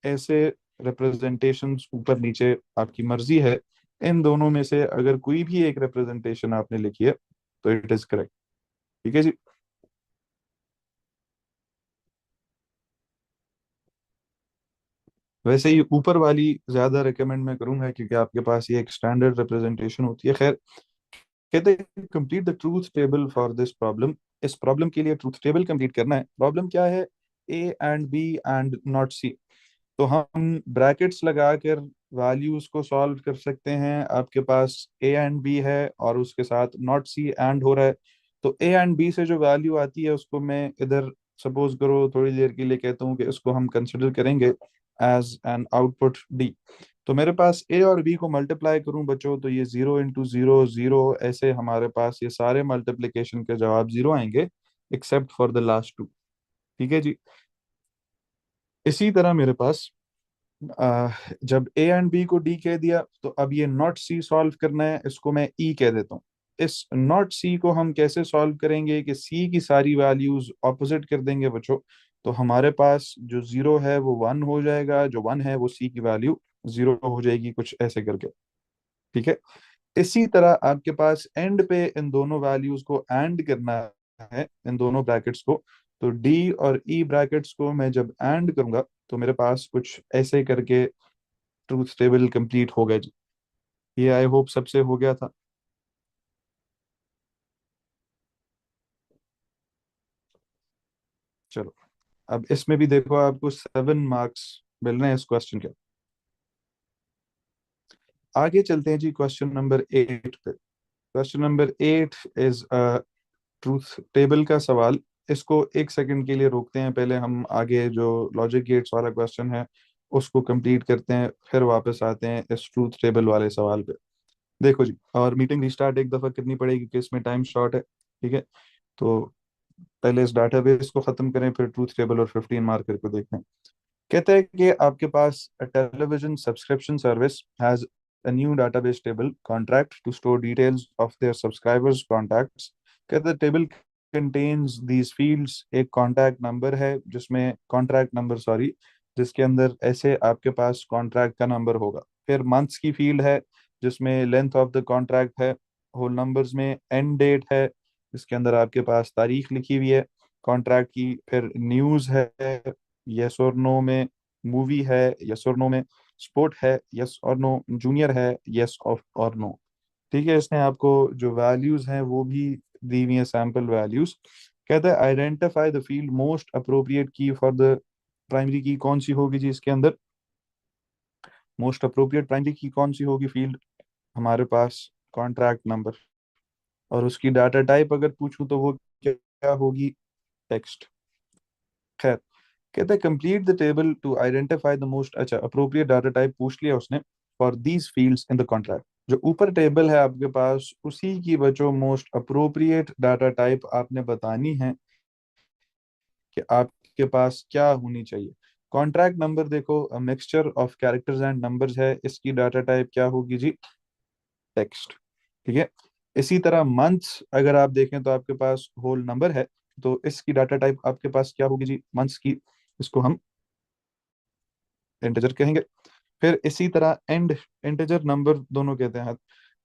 ऐसे रिप्रेजेंटेशंस ऊपर नीचे, आपकी मर्जी है। इन दोनों में से अगर कोई भी एक रिप्रेजेंटेशन आपने लिखी है तो इट इज करेक्ट। ठीक है जी। वैसे ही ऊपर वाली ज्यादा रिकमेंड मैं करूंगा क्योंकि आपके पास ये एक स्टैंडर्ड रिप्रेजेंटेशन होती है। खैर, कहते हैं complete the truth table for this problem. इस प्रॉब्लम के लिए ट्रूथ टेबल कंप्लीट करना है। प्रॉब्लम क्या है? A and B and not C. तो हम ब्रैकेट्स लगाकर वैल्यूज को सॉल्व कर सकते हैं। आपके पास ए एंड बी है और उसके साथ नॉट सी एंड हो रहा है। तो ए एंड बी से जो वैल्यू आती है उसको मैं इधर सपोज करो थोड़ी देर के लिए कहता हूँ कि इसको हम कंसिडर करेंगे एज एन आउटपुट डी। तो मेरे पास ए और बी को मल्टीप्लाई करूं बच्चों, तो ये 0 इंटू 0 0, ऐसे हमारे पास ये सारे मल्टीप्लीकेशन के जवाब 0 आएंगे except for the last two. ठीक है जी। इसी तरह मेरे पास जब ए एंड बी को डी कह दिया, तो अब ये नॉट सी सॉल्व करना है, इसको मैं ई कह देता हूँ। इस नॉट सी को हम कैसे सॉल्व करेंगे कि सी की सारी वैल्यूज ऑपोजिट कर देंगे बच्चों। तो हमारे पास जो 0 है वो 1 हो जाएगा, जो 1 है वो सी की वैल्यू 0 हो जाएगी, कुछ ऐसे करके। ठीक है। इसी तरह आपके पास एंड पे इन दोनों वैल्यूज को एंड करना है, इन दोनों ब्रैकेट्स को। तो डी और ई ब्रैकेट्स को मैं जब एंड करूंगा तो मेरे पास कुछ ऐसे करके ट्रूथ टेबल कंप्लीट हो गया जी। ये आई होप सबसे हो गया था। चलो, अब इसमें भी देखो आपको 7 मार्क्स मिल रहे हैं इस क्वेश्चन के। आगे चलते हैं जी क्वेश्चन नंबर 8 पे। Question number 8 is truth table का सवाल। इसको एक सेकंड के लिए रोकते हैं, पहले हम आगे जो लॉजिक गेट्स वाला क्वेश्चन है उसको कंप्लीट करते हैं, फिर वापस आते हैं इस ट्रूथ टेबल वाले सवाल पे। देखो जी, और मीटिंग रिस्टार्ट एक दफा करनी पड़ेगी क्योंकि इसमें टाइम शॉर्ट है। ठीक है। तो पहले इस डाटाबेस को खत्म करें, फिर ट्रूथ टेबल और 15 मार्कर को देखें। कहते हैं कि आपके पास television subscription service has a new database table contract to store details of their subscribers contacts। कहते हैं टेबल contains these fields। एक कॉन्टैक्ट नंबर है जिसमें कॉन्ट्रैक्ट नंबर सॉरी, जिसके अंदर ऐसे आपके पास कॉन्ट्रैक्ट का नंबर होगा। फिर मंथ्स की फील्ड है जिसमें लेंथ ऑफ द कॉन्ट्रैक्ट है। होल नंबर्स में एंड डेट है जिसके अंदर आपके पास तारीख लिखी हुई है कॉन्ट्रैक्ट की। फिर न्यूज़ है यस और नो में, मूवी है यस और नो में, स्पोर्ट है यस और नो, जूनियर है यस और नो। ठीक है, इसने आपको जो वैल्यूज हैं वो भी दी हुई है, सैंपल वैल्यूज। कहता है identify the field most appropriate की फॉर द प्राइमरी की कौन सी होगी जी इसके अंदर। मोस्ट अप्रोप्रिएट प्राइमरी की कौन सी होगी फील्ड हमारे पास, कॉन्ट्रैक्ट नंबर। और उसकी डाटा टाइप अगर पूछूं तो वो क्या होगी, टेक्स्ट। खैर, कहता है complete the table to identify the most, अच्छा अप्रोप्रिएट डाटा टाइप पूछ लिया उसने for these fields in the contract. जो ऊपर टेबल है आपके पास उसी की बचो मोस्ट अप्रोप्रिएट डाटा टाइप आपने बतानी है कि आपके पास क्या होनी चाहिए। कॉन्ट्रैक्ट नंबर देखो mixture of characters and numbers है, इसकी डाटा टाइप क्या होगी जी, टेक्स्ट। ठीक है, इसी तरह मंथ्स अगर आप देखें तो आपके पास होल नंबर है, तो इसकी डाटा टाइप आपके पास क्या होगी जी, मंथ्स की, इसको हम इंटीजर कहेंगे। फिर इसी तरह एंड, इंटीजर नंबर दोनों कहते हैं।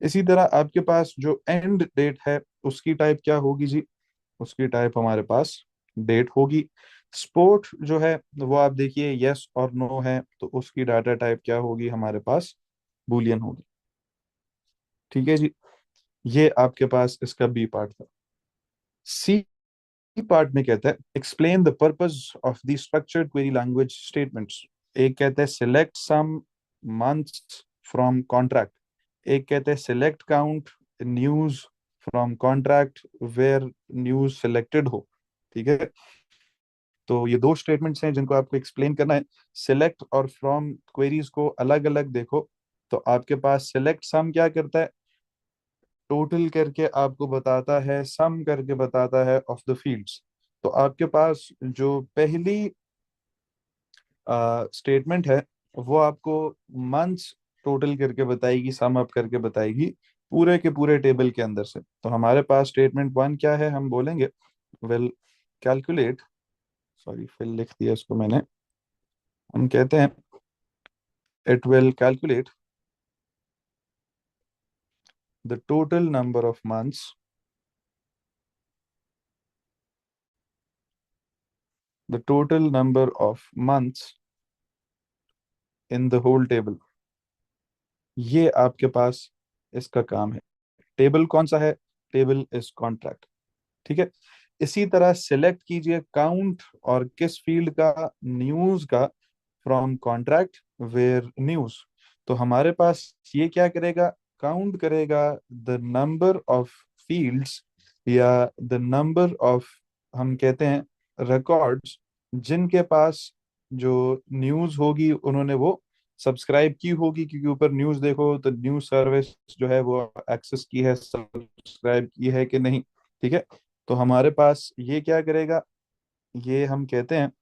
इसी तरह आपके पास जो एंड डेट है उसकी टाइप क्या होगी जी, उसकी टाइप हमारे पास डेट होगी। स्पोर्ट जो है वो आप देखिए यस और नो है, तो उसकी डाटा टाइप क्या होगी हमारे पास, बूलियन होगी। ठीक है जी, ये आपके पास इसका बी पार्ट था। सी पार्ट में कहता है explain the purpose of the structured query language statements. एक कहता है select sum months from contract, एक कहते हैं select count news from contract where news selected हो। ठीक है, तो ये दो स्टेटमेंट्स हैं जिनको आपको एक्सप्लेन करना है। सिलेक्ट और फ्रॉम क्वेरीज को अलग अलग देखो, तो आपके पास सिलेक्ट सम क्या करता है, टोटल करके आपको बताता है, सम करके बताता है ऑफ द फील्ड्स। तो आपके पास जो पहली स्टेटमेंट है वो आपको मंथ्स टोटल करके बताएगी, सम अप करके बताएगी पूरे के पूरे टेबल के अंदर से। तो हमारे पास स्टेटमेंट वन क्या है, हम बोलेंगे विल कैलकुलेट, सॉरी फिल लिख दिया इसको मैंने, हम कहते हैं it will calculate the total number of months, the total number of months in the whole table. ये आपके पास इसका काम है। टेबल कौन सा है, टेबल इज कॉन्ट्रैक्ट। ठीक है, इसी तरह सिलेक्ट कीजिए काउंट और किस फील्ड का, न्यूज का, फ्रॉम कॉन्ट्रैक्ट वेयर न्यूज। तो हमारे पास ये क्या करेगा, काउंट करेगा द नंबर ऑफ फील्ड्स या द नंबर ऑफ, हम कहते हैं रिकॉर्ड्स, जिनके पास जो न्यूज होगी उन्होंने वो सब्सक्राइब की होगी, क्योंकि ऊपर न्यूज देखो तो न्यूज सर्विस जो है वो एक्सेस की है, सब्सक्राइब की है कि नहीं। ठीक है, तो हमारे पास ये क्या करेगा, ये हम कहते हैं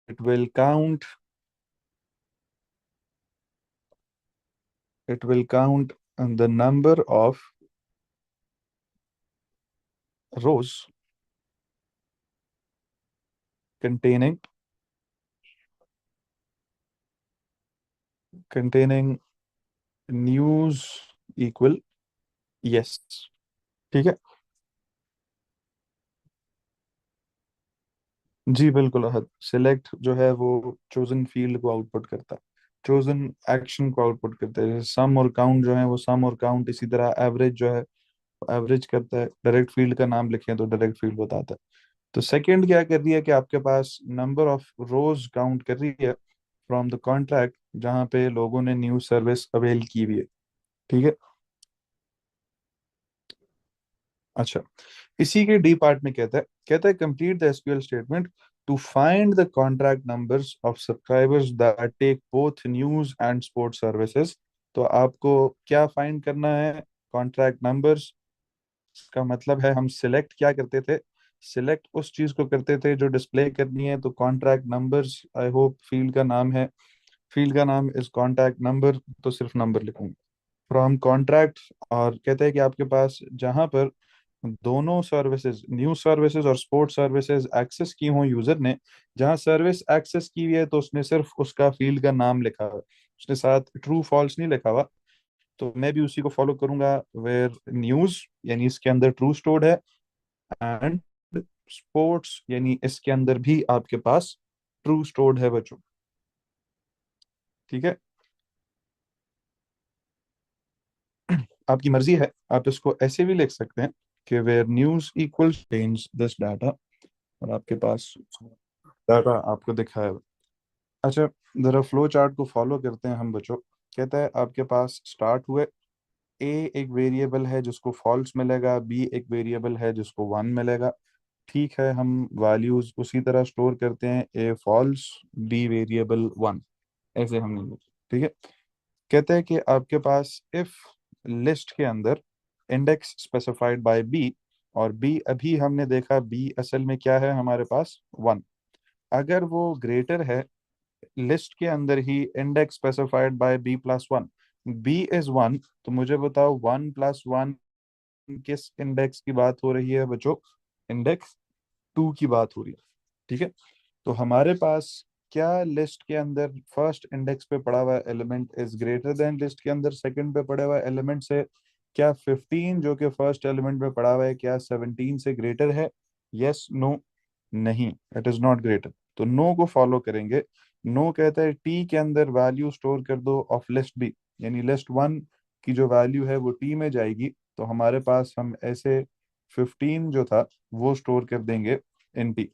it will count, it will count the number of rows containing containing news equal yes। ठीक है, जी बिल्कुल अहद, सिलेक्ट जो है वो चोजन फील्ड को आउटपुट करता है, चोजन एक्शन को आउटपुट करता है। जैसे सम और काउंट जो है वो सम और काउंट, इसी तरह एवरेज जो है एवरेज करता है। डायरेक्ट फील्ड का नाम लिखें तो डायरेक्ट फील्ड बताता है। तो सेकंड क्या कर रही है कि आपके पास नंबर ऑफ रोज काउंट कर रही है फ्रॉम द कॉन्ट्रैक्ट जहां पे लोगों ने न्यूज सर्विस अवेल की हुई है। ठीक है, अच्छा, इसी के डी पार्ट में कहता है complete the SQL statement to find the contract numbers of subscribers that take both news and sports services. तो आपको क्या फाइंड करना है, कॉन्ट्रैक्ट नंबर्स का मतलब है हम सिलेक्ट क्या करते थे, सिलेक्ट उस चीज को करते थे जो डिस्प्ले करनी है, तो contract numbers, I hope field का नाम है, फील्ड का नाम इज कॉन्टैक्ट नंबर, तो सिर्फ नंबर लिखूंगा फ्रॉम कॉन्ट्रैक्ट। और कहते हैं कि आपके पास जहां पर दोनों सर्विसेज, न्यूज सर्विसेज और स्पोर्ट्स सर्विसेज एक्सेस की हों यूजर ने, जहां सर्विस एक्सेस की हुई है तो उसने सिर्फ उसका फील्ड का नाम लिखा हुआ है, उसने साथ ट्रू फॉल्स नहीं लिखा हुआ। तो मैं भी उसी को फॉलो करूंगा, वेयर न्यूज यानी इसके अंदर ट्रू स्टोर्ड है, एंड स्पोर्ट्स यानी इसके अंदर भी आपके पास ट्रू स्टोर्ड है बच्चों। ठीक है, आपकी मर्जी है, आप इसको ऐसे भी लिख सकते हैं कि where news equal change this data, और आपके पास डाटा आपको दिखाया। अच्छा, जरा फ्लो चार्ट को फॉलो करते हैं हम बच्चों। कहता है आपके पास स्टार्ट हुए, ए एक वेरिएबल है जिसको फॉल्स मिलेगा, बी एक वेरिएबल है जिसको वन मिलेगा। ठीक है, हम वैल्यूज उसी तरह स्टोर करते हैं, ए फॉल्स, बी वेरिएबल वन, ऐसे हम नहीं करते। ठीक है, कहते हैं कि आपके पास इफ लिस्ट के अंदर इंडेक्स स्पेसिफाइड बाय बी, और बी अभी हमने देखा बी असल में क्या है हमारे पास, वन, अगर वो ग्रेटर है लिस्ट के अंदर ही index specified by B plus one, B is one, तो मुझे बताओ वन प्लस वन किस इंडेक्स की बात हो रही है बच्चों, इंडेक्स टू की बात हो रही है। ठीक है, तो हमारे पास क्या लिस्ट के अंदर फर्स्ट इंडेक्स पे पड़ा हुआ element is greater then list के अंदर सेकंड पे पड़े हुआ एलिमेंट से, क्या 15 जो कि फर्स्ट एलिमेंट पे पड़ा हुआ है क्या 17 से ग्रेटर है, यस नो, नहीं, इट इज नॉट ग्रेटर, तो नो को फॉलो करेंगे। नो कहता है टी के अंदर वैल्यू स्टोर कर दो ऑफ लिस्ट बी, यानी लिस्ट वन की जो वैल्यू है वो टी में जाएगी, तो हमारे पास हम ऐसे 15 जो था वो स्टोर कर देंगे इन टी।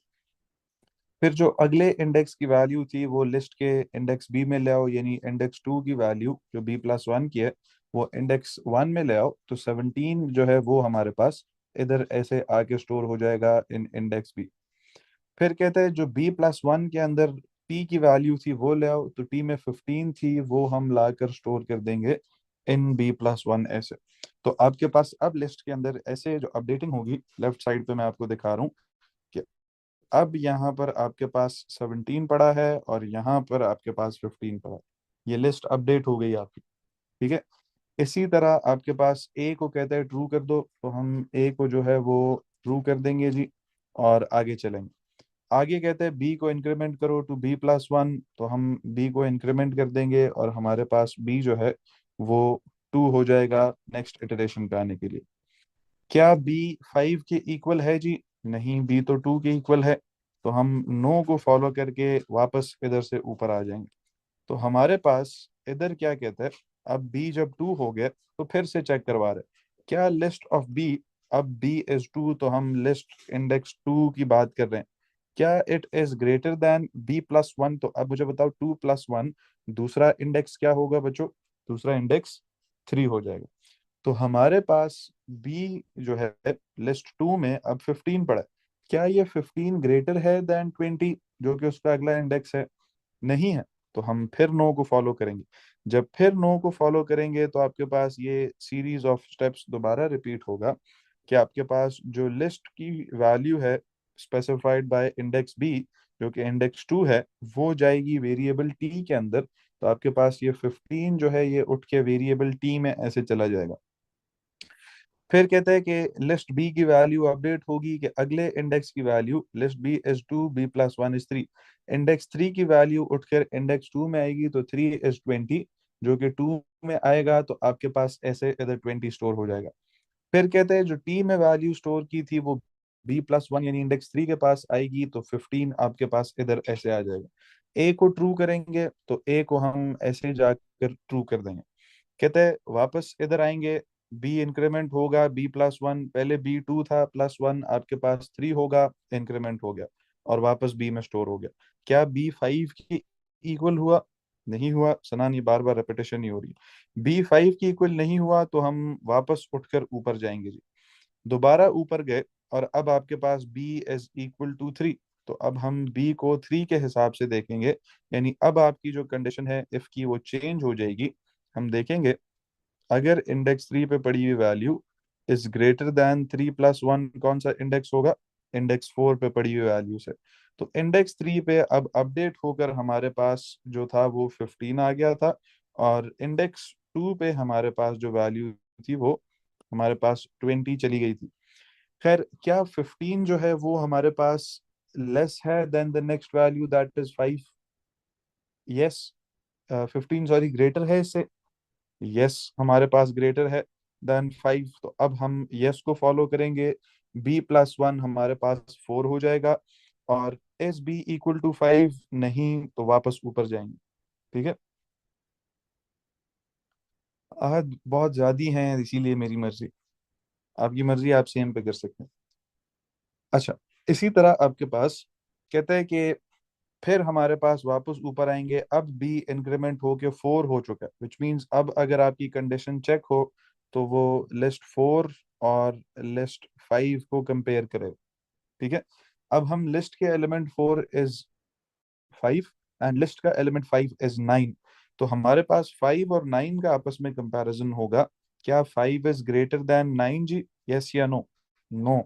फिर जो अगले इंडेक्स की वैल्यू थी वो लिस्ट के इंडेक्स बी में ले आओ, यानी इंडेक्स टू की वैल्यू जो बी प्लस वन की है वो इंडेक्स वन में ले आओ, तो 17 जो है वो हमारे पास इधर ऐसे आके स्टोर हो जाएगा इन इंडेक्स बी। फिर कहते हैं जो बी प्लस वन के अंदर टी की वैल्यू थी वो ले आओ, तो टी में 15 थी वो हम लाकर स्टोर कर देंगे इन बी प्लस वन ऐसे। तो आपके पास अब लिस्ट के अंदर ऐसे जो अपडेटिंग होगी, लेफ्ट साइड पे मैं आपको दिखा रहा हूँ कि अब यहाँ पर आपके पास 17 पड़ा है और यहाँ पर आपके पास 15 पड़ा है, ये लिस्ट अपडेट हो गई आपकी। ठीक है, इसी तरह आपके पास ए को कहता है ट्रू कर दो, तो हम ए को जो है वो ट्रू कर देंगे जी, और आगे चलेंगे। आगे कहते हैं बी को इंक्रीमेंट करो टू बी प्लस वन, तो हम बी को इंक्रीमेंट कर देंगे और हमारे पास बी जो है वो टू हो जाएगा नेक्स्ट इटरेशन पे आने के लिए। क्या बी 5 के इक्वल है जी, नहीं, बी तो 2 के इक्वल है, तो हम नो को फॉलो करके वापस इधर से ऊपर आ जाएंगे। तो हमारे पास इधर क्या कहता है, अब बी जब 2 हो गया तो फिर से चेक करवा रहे हैं क्या लिस्ट ऑफ बी, अब बी इज 2 तो हम लिस्ट इंडेक्स 2 की बात कर रहे हैं, क्या it is greater than B plus one, तो अब मुझे बताओ 2 प्लस वन दूसरा इंडेक्स क्या होगा बच्चों, दूसरा इंडेक्स 3 हो जाएगा। तो हमारे पास बी जो है लिस्ट टू में अब 15 पड़ा है, क्या ये 15 ग्रेटर है देन 20 जो कि उसका अगला इंडेक्स है, नहीं है, तो हम फिर नो को फॉलो करेंगे। जब फिर नो को फॉलो करेंगे तो आपके पास ये सीरीज ऑफ स्टेप्स दोबारा रिपीट होगा कि आपके पास जो लिस्ट की वैल्यू है स्पेसिफाइड बाय इंडेक्स बी जो कि इंडेक्स टू है वो जाएगी वेरिएबल टी के अंदर, तो आपके पास ये 15 जो है ये उठ के वेरिएबल टी में ऐसे चला जाएगा। फिर कहते हैं कि लिस्ट बी की वैल्यू अपडेट होगी कि अगले इंडेक्स की value, list B is to B plus one is three, index three की वैल्यू उठकर इंडेक्स टू में आएगी तो थ्री इज 20 जो कि टू में आएगा, तो आपके पास ऐसे इधर 20 स्टोर हो जाएगा। फिर कहते हैं जो टी में वैल्यू स्टोर की थी वो बी प्लस वन यानी इंडेक्स थ्री के पास आएगी, तो 15 आपके पास इधर ऐसे आ जाएगा। ए को ट्रू करेंगे तो ए को हम ऐसे जाकर ट्रू कर देंगे। कहते हैं वापस इधर आएंगे, बी इंक्रीमेंट होगा बी प्लस वन, पहले बी टू था प्लस वन आपके पास थ्री होगा, इंक्रीमेंट हो गया और वापस बी में स्टोर हो गया। क्या बी 5 की इक्वल हुआ, नहीं हुआ, सना नहीं, बार बार रेपिटेशन नहीं हो रही, बी 5 की इक्वल नहीं हुआ तो हम वापस उठकर ऊपर जाएंगे जी, दोबारा ऊपर गए और अब आपके पास B is equal to three, तो अब हम बी को थ्री के हिसाब से देखेंगे, यानी अब आपकी जो कंडीशन है इफ की वो चेंज हो जाएगी। हम देखेंगे अगर इंडेक्स थ्री पे पड़ी हुई value is greater then three plus one, कौन सा इंडेक्स होगा, इंडेक्स 4 पे पड़ी हुई वैल्यू से। तो इंडेक्स 3 पे अब अपडेट होकर हमारे पास जो था वो 15 आ गया था, और इंडेक्स 2 पे हमारे पास जो वैल्यू थी वो हमारे पास 20 चली गई थी। खैर, क्या 15 जो है वो हमारे पास लेस है than the next value that is 5? Yes, 15 sorry greater है इससे। यस, हमारे पास ग्रेटर है देन 5, तो अब हम यस को फॉलो करेंगे। b+1 हमारे पास 4 हो जाएगा, और एस बी इक्वल टू 5 नहीं तो वापस ऊपर जाएंगे। ठीक है, आहद बहुत ज्यादा हैं, इसीलिए मेरी मर्जी। आपकी मर्जी, आप सेम पे कर सकते हैं। अच्छा, इसी तरह आपके पास कहते हैं कि फिर हमारे पास वापस ऊपर आएंगे, अब बी इंक्रीमेंट होके 4 हो चुका है, विच मींस अब अगर आपकी कंडीशन चेक हो तो वो लिस्ट 4 और लिस्ट 5 को कंपेयर करे। ठीक है, अब हम लिस्ट के एलिमेंट 4 इज 5 एंड लिस्ट का एलिमेंट 5 इज 9, तो हमारे पास 5 और 9 का आपस में कंपैरिजन होगा। क्या 5 इज ग्रेटर देन 9 जी? यस या नो? नो।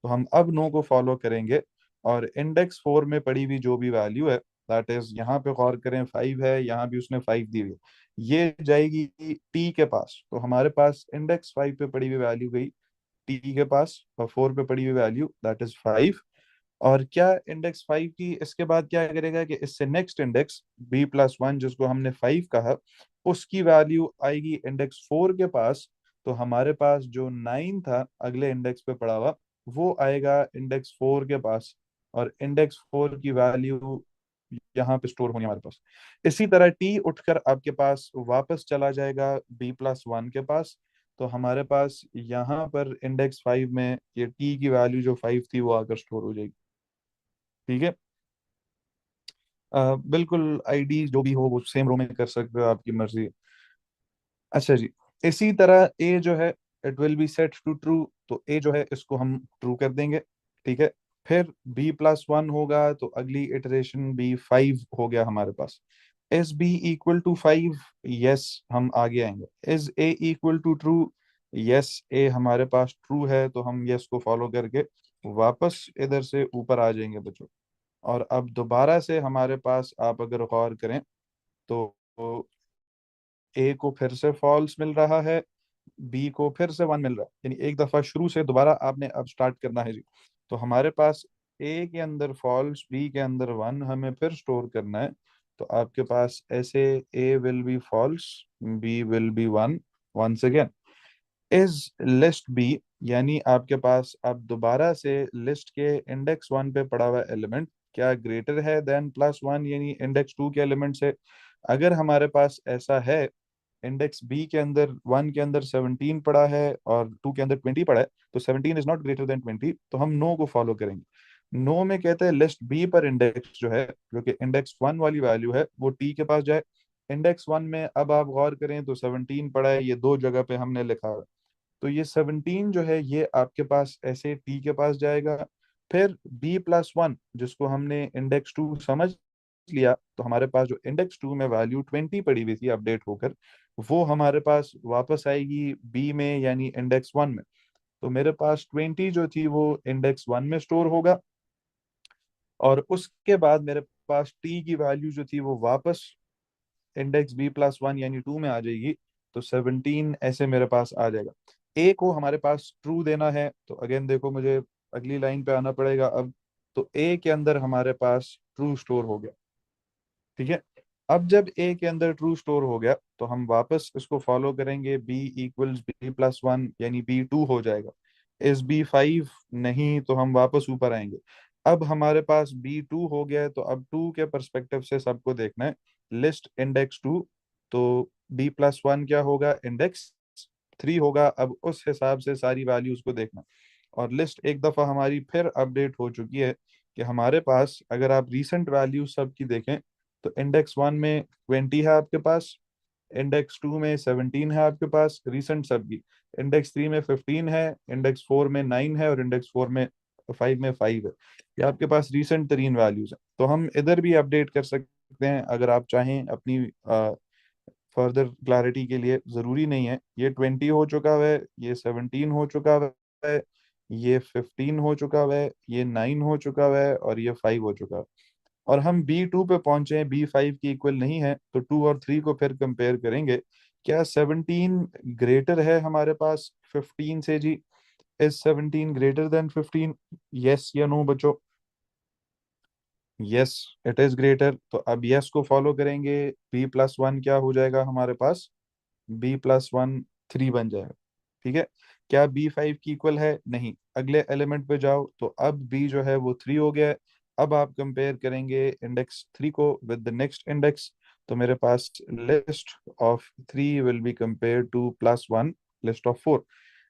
तो हम अब नो को फॉलो करेंगे, और इंडेक्स 4 में पड़ी हुई जो भी वैल्यू है, दैट इज यहाँ पे गौर करें 5 है, यहाँ भी उसने 5 दी हुई है, ये जाएगी टी के पास। तो हमारे पास इंडेक्स 5 पे पड़ी हुई वैल्यू गई टी के पास, और 4 पे पड़ी हुई वैल्यू दैट इज 5। और क्या इंडेक्स 5 की इसके बाद क्या करेगा कि इससे नेक्स्ट इंडेक्स b+1 जिसको हमने 5 कहा, उसकी वैल्यू आएगी इंडेक्स 4 के पास। तो हमारे पास जो 9 था अगले इंडेक्स पे पड़ा हुआ, वो आएगा इंडेक्स 4 के पास, और इंडेक्स 4 की वैल्यू यहाँ पे स्टोर होनी हमारे पास। इसी तरह टी उठकर आपके पास वापस चला जाएगा b+1 के पास। तो हमारे पास यहाँ पर इंडेक्स 5 में ये टी की वैल्यू जो 5 थी वो आकर स्टोर हो जाएगी। ठीक है, बिल्कुल आईडी जो भी हो वो सेम रो में कर सकते हो, आपकी मर्जी। अच्छा जी, इसी तरह ए जो है it will be set to true, तो ए जो है इसको हम ट्रू कर देंगे। ठीक है, फिर b+1 होगा, तो अगली इटरेशन b5 हो गया हमारे पास। Is b equal to 5? Yes, हम आगे आएंगे। Is a equal to true? Yes, a हमारे पास ट्रू है, तो हम यस को फॉलो करके वापस इधर से ऊपर आ जाएंगे बच्चों। और अब दोबारा से हमारे पास आप अगर गौर करें तो ए को फिर से फॉल्स मिल रहा है, बी को फिर से 1 मिल रहा है, यानी एक दफा शुरू से दोबारा आपने अब स्टार्ट करना है जी। तो हमारे पास ए के अंदर फॉल्स, बी के अंदर 1 हमें फिर स्टोर करना है। तो आपके पास ऐसे A will be false, B will be 1 once again. Is list B, यानी आपके पास अब दोबारा से लिस्ट के इंडेक्स 1 पे पड़ा हुआ एलिमेंट क्या ग्रेटर है देन +1, यानी इंडेक्स 2 के एलिमेंट से? अगर हमारे पास ऐसा है, इंडेक्स बी के अंदर 1 के अंदर 17 पड़ा है और 2 के अंदर 20 पड़ा है, तो 17 इज नॉट ग्रेटर देन 20, तो हम नो को फॉलो करेंगे। नो में कहते हैं लिस्ट बी पर इंडेक्स जो है, जो कि इंडेक्स 1 वाली वैल्यू है, वो टी के पास जाए। इंडेक्स 1 में अब आप गौर करें तो 17 पड़ा है, ये दो जगह पे हमने लिखा है। तो ये 17 जो है ये आपके पास ऐसे टी के पास जाएगा। फिर b+1 जिसको हमने इंडेक्स 2 समझ लिया, तो हमारे पास जो इंडेक्स 2 में वैल्यू 20 पड़ी हुई थी अपडेट होकर, वो हमारे पास वापस आएगी बी में, यानी इंडेक्स 1 में। तो मेरे पास 20 जो थी वो इंडेक्स 1 में स्टोर होगा, और उसके बाद मेरे पास टी की वैल्यू जो थी वो वापस इंडेक्स b+1 यानी 2 में आ जाएगी। तो 17 ऐसे मेरे पास आ जाएगा। ए को हमारे पास ट्रू देना है, तो अगेन देखो मुझे अगली लाइन पे आना पड़ेगा अब। तो ए के अंदर हमारे पास ट्रू स्टोर हो गया। ठीक है, अब जब ए के अंदर ट्रू स्टोर हो गया, तो हम वापस इसको फॉलो करेंगे, बी इक्वल्स b+1 यानी b2 हो जाएगा। इस b5 नहीं, तो हम वापस ऊपर आएंगे। अब हमारे पास b2 हो गया है, तो अब 2 के परस्पेक्टिव से सबको देखना है। लिस्ट इंडेक्स 2, तो b+1 क्या होगा? इंडेक्स 3 होगा। अब उस हिसाब से सारी वैल्यूज को देखना। और लिस्ट एक दफा हमारी फिर अपडेट हो चुकी है कि हमारे पास अगर आप रीसेंट वैल्यू सब की देखें, तो इंडेक्स 1 में 20 है आपके पास, इंडेक्स 2 में 17 है आपके पास रीसेंट सब की, इंडेक्स 3 में 15 है, इंडेक्स 4 में 9 है, और इंडेक्स 4 में 5 में 5 है। ये आपके पास रीसेंट तरीन वैल्यूज हैं। तो हम इधर भी अपडेट कर सकते हैं अगर आप चाहें, अपनी फर्दर क्लैरिटी के लिए। ज़रूरी नहीं है, ये 20 हो चुका है, ये 17 हो चुका है, ये 15 हो चुका हुआ है, ये 9 हो चुका हुआ है, और ये 5 हो चुका है। और हम B2 पे पहुंचे हैं, B5 की इक्वल नहीं है, तो 2 और 3 को फिर कंपेयर करेंगे। क्या 17 ग्रेटर है हमारे पास 15 से जी? Is 17 greater than 15? यस या नो बच्चों? Yes, it is greater. तो अब यस को फॉलो करेंगे, B+1 क्या हो जाएगा हमारे पास? B+1 3 बन जाएगा। ठीक है। क्या B5 की इक्वल है? नहीं। अगले एलिमेंट पे जाओ, तो अब B जो है वो 3 हो गया है। अब आप कंपेयर करेंगे इंडेक्स 3 को विद द नेक्स्ट इंडेक्स। तो मेरे पास list of 3 will be compare to +1 list of 4।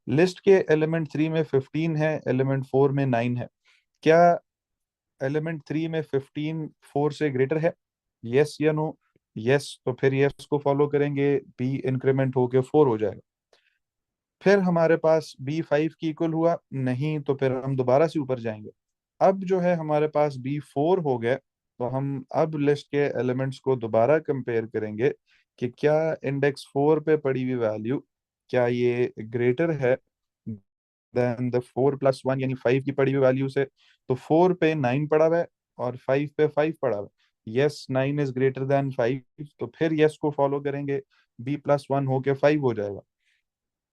List के एलिमेंट 3 में 15 है, एलिमेंट 4 में 9 है। क्या एलिमेंट 3 में 15 4 से ग्रेटर है? यस या नो? यस, तो फिर यस को फॉलो करेंगे, बी इंक्रीमेंट होके 4 हो जाएगा। फिर हमारे पास B5 की इक्वल हुआ नहीं, तो फिर हम दोबारा से ऊपर जाएंगे। अब जो है हमारे पास B4 हो गया, तो हम अब लिस्ट के एलिमेंट्स को दोबारा कंपेयर करेंगे कि क्या इंडेक्स 4 पे पड़ी हुई वैल्यू, क्या ये ग्रेटर है देन द 4+1 यानी 5 की पड़ी हुई वैल्यू से। तो 4 पे 9 पड़ा हुआ है, और 5 पे 5 पड़ा हुआ है। यस, 9 इज ग्रेटर देन 5, तो फिर यस को फॉलो करेंगे, B+1 होके 5 हो जाएगा।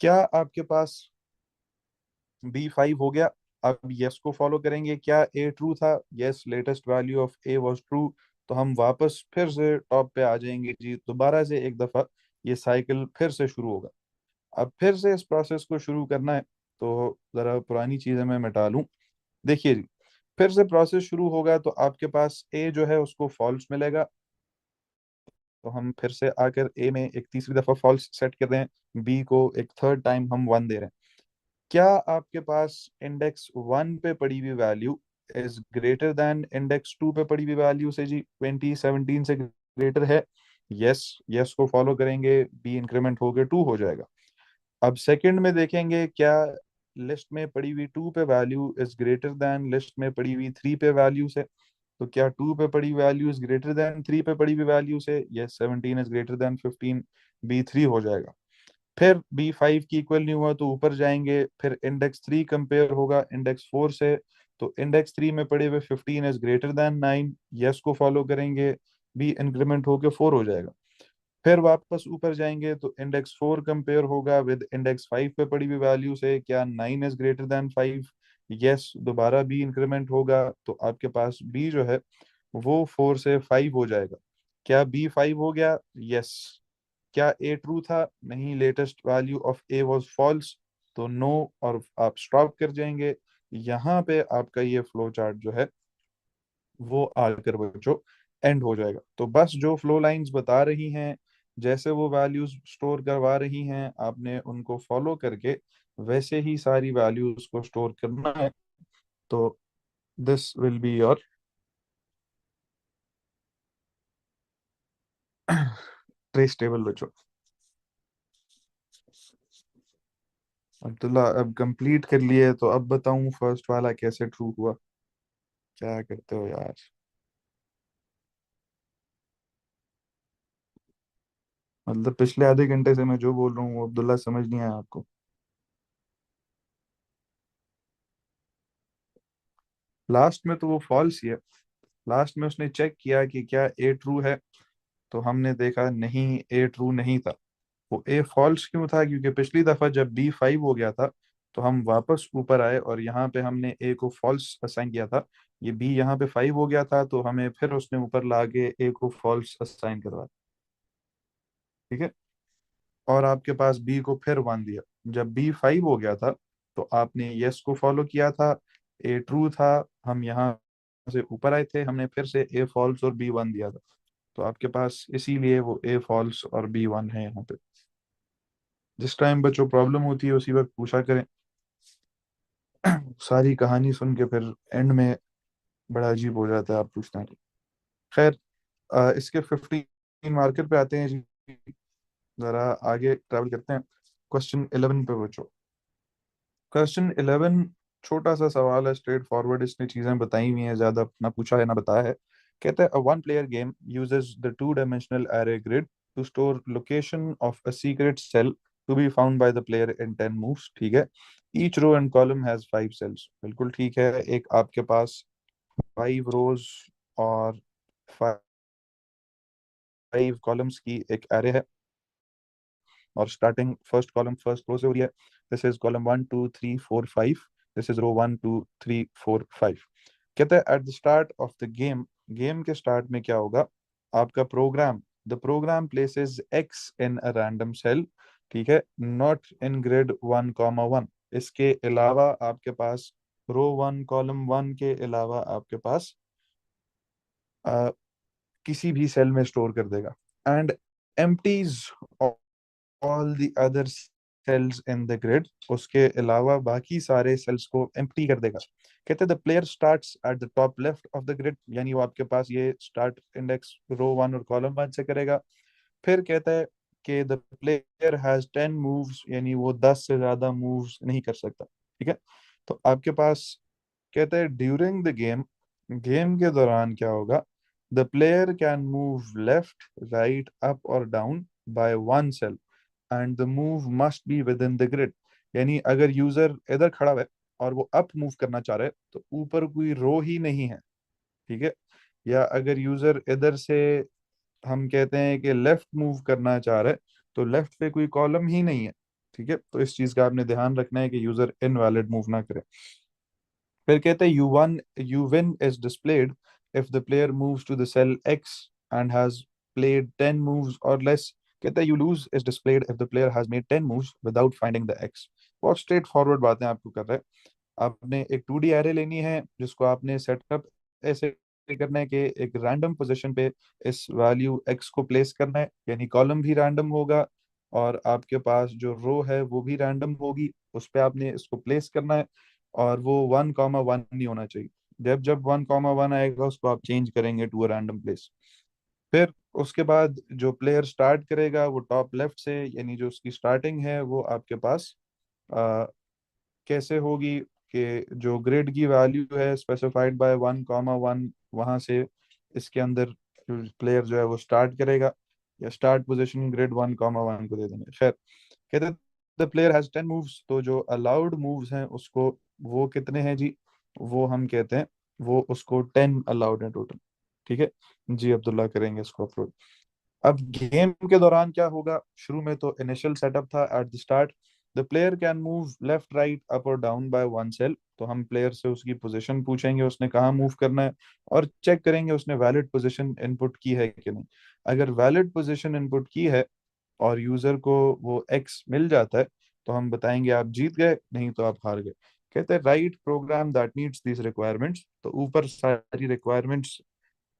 क्या आपके पास B5 हो गया? अब यस को फॉलो करेंगे, क्या ए ट्रू था? Yes, latest value of A was true. तो हम वापस फिर से टॉप पे आ जाएंगे जी, दोबारा से एक दफा ये साइकिल फिर से शुरू होगा। अब फिर से इस प्रोसेस को शुरू करना है, तो जरा पुरानी चीजें मैं मिटा लूं। देखिए जी, फिर से प्रोसेस शुरू होगा, तो आपके पास ए जो है उसको फॉल्स मिलेगा। तो हम फिर से आकर ए में एक तीसरी दफा फॉल्स सेट कर रहे हैं, बी को एक थर्ड टाइम हम 1 दे रहे हैं। क्या आपके पास इंडेक्स 1 पे पड़ी हुई value is greater then index 2 पे पड़ी हुई वैल्यू से जी? 2017 से ग्रेटर है? यस, यस को फॉलो करेंगे, बी इंक्रीमेंट होकर 2 हो जाएगा। अब सेकंड में देखेंगे, क्या लिस्ट में पड़ी हुई 2 पे value is greater then list में पड़ी हुई 3 पे वैल्यू से? तो क्या 2 पे पड़ी वैल्यू इज ग्रेटर देन 3 पे पड़ी हुई वैल्यू से? Yes, 17 is greater than 15, B3 हो जाएगा। फिर B5 की इक्वल नहीं हुआ, तो ऊपर जाएंगे, फिर इंडेक्स 3 कंपेयर होगा इंडेक्स 4 से। तो इंडेक्स 3 में पड़े हुए 15 इज ग्रेटर देन 9, यस को फॉलो करेंगे, बी इंक्रीमेंट होके 4 हो जाएगा। फिर वापस ऊपर जाएंगे, तो इंडेक्स 4 कंपेयर होगा विद इंडेक्स 5 पे पड़ी हुई वैल्यू से, क्या 9 इज ग्रेटर देन 5? यस, दोबारा बी इंक्रीमेंट होगा, तो आपके पास बी जो है वो 4 से 5 हो जाएगा। क्या B5 हो गया? यस। क्या ए ट्रू था? नहीं, latest value of A was false, तो नो। और आप स्टॉप कर जाएंगे। यहाँ पे आपका ये फ्लो चार्ट जो है वो आकर बच्चों एंड हो जाएगा। तो बस जो फ्लो लाइंस बता रही हैं, जैसे वो वैल्यूज स्टोर करवा रही हैं, आपने उनको फॉलो करके वैसे ही सारी वैल्यूज को स्टोर करना है। तो this will be your trace table बच्चों। अब्दुल्ला, अब कंप्लीट कर लिए, तो अब बताऊं फर्स्ट वाला कैसे ट्रू हुआ? क्या करते हो यार? मतलब पिछले आधे घंटे से मैं जो बोल रहा हूँ वो अब्दुल्ला समझ नहीं आया आपको? लास्ट में तो वो फॉल्स ही है। लास्ट में उसने चेक किया कि क्या ए ट्रू है, तो हमने देखा नहीं, ए ट्रू नहीं था। वो ए फॉल्स क्यों था? क्योंकि पिछली दफा जब B5 हो गया था, तो हम वापस ऊपर आए और यहाँ पे हमने ए को फॉल्स असाइन किया था। ये बी यहाँ पे 5 हो गया था, तो हमें फिर उसने ऊपर ला के ए को फॉल्स असाइन करवा। ठीक है। और आपके पास बी को फिर 1 दिया। जब B5 हो गया था, तो आपने यस को फॉलो किया था, ए ट्रू था। हम यहाँ से ऊपर आए थे, हमने फिर से ए फॉल्स और B1 दिया था। तो आपके पास इसीलिए वो ए फॉल्स और B1 है यहाँ पे। जिस टाइम बच्चों प्रॉब्लम होती है उसी वक्त पूछा करें। सारी कहानी सुन के फिर एंड में बड़ा अजीब हो जाता है, आप पूछना नहीं। खैर, इसके 15 मार्कर पे आते हैं जी। जरा आगे ट्रैवल करते हैं। क्वेश्चन 11 पे बच्चों। क्वेश्चन 11 छोटा सा सवाल है, स्ट्रेट फॉरवर्ड। इसने चीजें बताई हुई हैं, ज्यादा ना पूछा है ना बताया है। कहता है, one player game uses the two dimensional array grid to store location of a secret cell to be found by the player in 10 moves. ठीक है। Each row and column has 5 cells, बिल्कुल ठीक है। एक आपके पास 5 रोज और 5 कॉलम्स की एक एरे है, और starting first column first row से हो रही है। This is column 1 2 3 4 5, this is row 1 2 3 4 5। कहते हैं at the start of the game, game के स्टार्ट में क्या होगा, आपका program, the program places X in a random cell, ठीक है, नॉट इन ग्रिड 1 कॉमा 1। इसके अलावा आपके पास रो 1 कॉलम 1 के अलावा आपके पास अ, किसी भी सेल में स्टोर कर देगा, and empties all the other cells in the grid, उसके अलावा बाकी सारे सेल्स को एम्प्टी कर देगा। कहते हैं the player starts at the top left of the grid, यानी वो आपके पास ये स्टार्ट इंडेक्स रो 1 और कॉलम 1 से करेगा। फिर कहता है कि द प्लेयर हैज 10 मूव्स, यानी वो 10 से ज्यादा मूव्स नहीं कर सकता, ठीक है। तो आपके पास कहते हैं ड्यूरिंग द गेम, गेम के दौरान क्या होगा, the player can move left right up और down by 1 cell, and the move must be within the grid. यानी अगर यूजर इधर खड़ा है और वो अप मूव करना चाह रहा है तो ऊपर कोई रो ही नहीं है, ठीक है। या अगर यूजर इधर से, हम कहते हैं कि लेफ्ट मूव करना चाह रहा है, तो लेफ्ट पे कोई कॉलम ही नहीं है, ठीक है। तो इस चीज का आपने ध्यान रखना है कि यूजर इनवैलिड मूव ना करे। फिर कहते हैं you win is displayed if the player moves to the cell X and has played 10 moves और लेस। कहते हैं you lose is displayed if the player has made 10 moves without finding the X. बहुत स्ट्रेट फॉरवर्ड बातें आपको कर रहे हैं। आपने एक 2D एरे लेनी है जिसको आपने सेटअप ऐसे करना है कि एक रैंडम पोजीशन पे इस वैल्यू x को प्लेस करना है, यानी कॉलम भी रैंडम होगा और आपके पास जो रो है वो भी रैंडम होगी, उस पे आपने इसको प्लेस करना है। और वो 1 कॉमा 1 नहीं होना चाहिए। जब जब 1 कॉमा 1 आएगा उसको आप चेंज करेंगे टू अ रैंडम प्लेस। फिर उसके बाद जो प्लेयर स्टार्ट करेगा वो टॉप लेफ्ट से, यानी जो उसकी स्टार्टिंग है वो आपके पास कैसे होगी कि जो ग्रिड की वैल्यू है स्पेसिफाइड बाय 1 कॉमा 1, वहां से इसके अंदर प्लेयर जो है वो स्टार्ट करेगा, या स्टार्ट पोजीशन ग्रिड 1 कॉमा 1 को दे देंगे। खैर, कहते हैं द प्लेयर हैज 10 मूव्स, तो जो अलाउड मूव्स हैं उसको, वो कितने हैं जी, वो हम कहते हैं, वो उसको 10 अलाउड है टोटल, ठीक है। जी अब्दुल्ला करेंगे इसको अपलोड। अब गेम के दौरान क्या होगा, शुरू में तो इनिशियल सेटअप था at the start, the player can move left right up और डाउन बाय 1 सेल। तो हम प्लेयर से उसकी पोजीशन पूछेंगे उसने कहाँ मूव करना है, और चेक करेंगे उसने वैलिड पोजीशन इनपुट की है कि नहीं। अगर वैलिड पोजीशन इनपुट की है और यूजर को वो एक्स मिल जाता है, तो हम बताएंगे आप जीत गए, नहीं तो आप हार गए। कहते हैं write program that meets these requirements. तो ऊपर सारी रिक्वायरमेंट्स,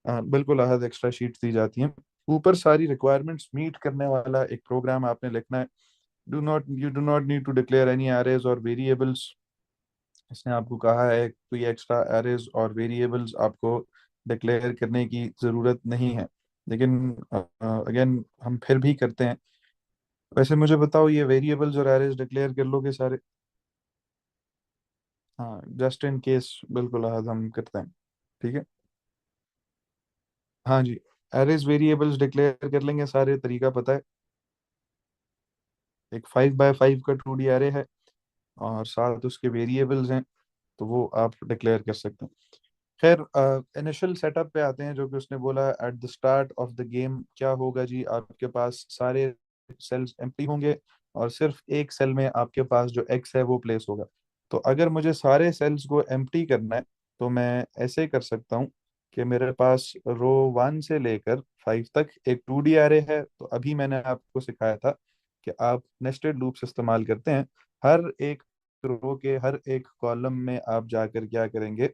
बिल्कुल अहद एक्स्ट्रा शीट्स दी जाती हैं, ऊपर सारी रिक्वायरमेंट्स मीट करने वाला एक प्रोग्राम आपने लिखना है। Do not need to declare any arrays और वेरिएबल्स। इसने आपको कहा है कोई एक्स्ट्रा एरेज और वेरिएबल्स आपको डिक्लेयर करने की ज़रूरत नहीं है, लेकिन अगेन हम फिर भी करते हैं। वैसे मुझे बताओ, ये वेरिएबल्स और एरेज डिक्लेयर कर लोगे सारे? हाँ, जस्ट इन केस, बिल्कुल अहद हम करते हैं, ठीक है। हाँ जी, एरेज वेरिएबल्स डिक्लेयर कर लेंगे सारे, तरीका पता है। एक 5 बाय 5 का 2D एरे है और साथ उसके वेरिएबल्स हैं, तो वो आप डिक्लेयर कर सकते हैं। खैर, इनिशियल सेटअप पे आते हैं, जो कि उसने बोला eight the start of the game क्या होगा जी, आपके पास सारे सेल्स एम्प्टी होंगे और सिर्फ एक सेल में आपके पास जो एक्स है वो प्लेस होगा। तो अगर मुझे सारे सेल्स को एम्प्टी करना है तो मैं ऐसे कर सकता हूँ कि मेरे पास रो 1 से लेकर 5 तक एक 2D एरे है। तो अभी मैंने आपको सिखाया था कि आप नेस्टेड लूप्स इस्तेमाल करते हैं। हर एक रो के हर एक कॉलम में आप जाकर क्या करेंगे,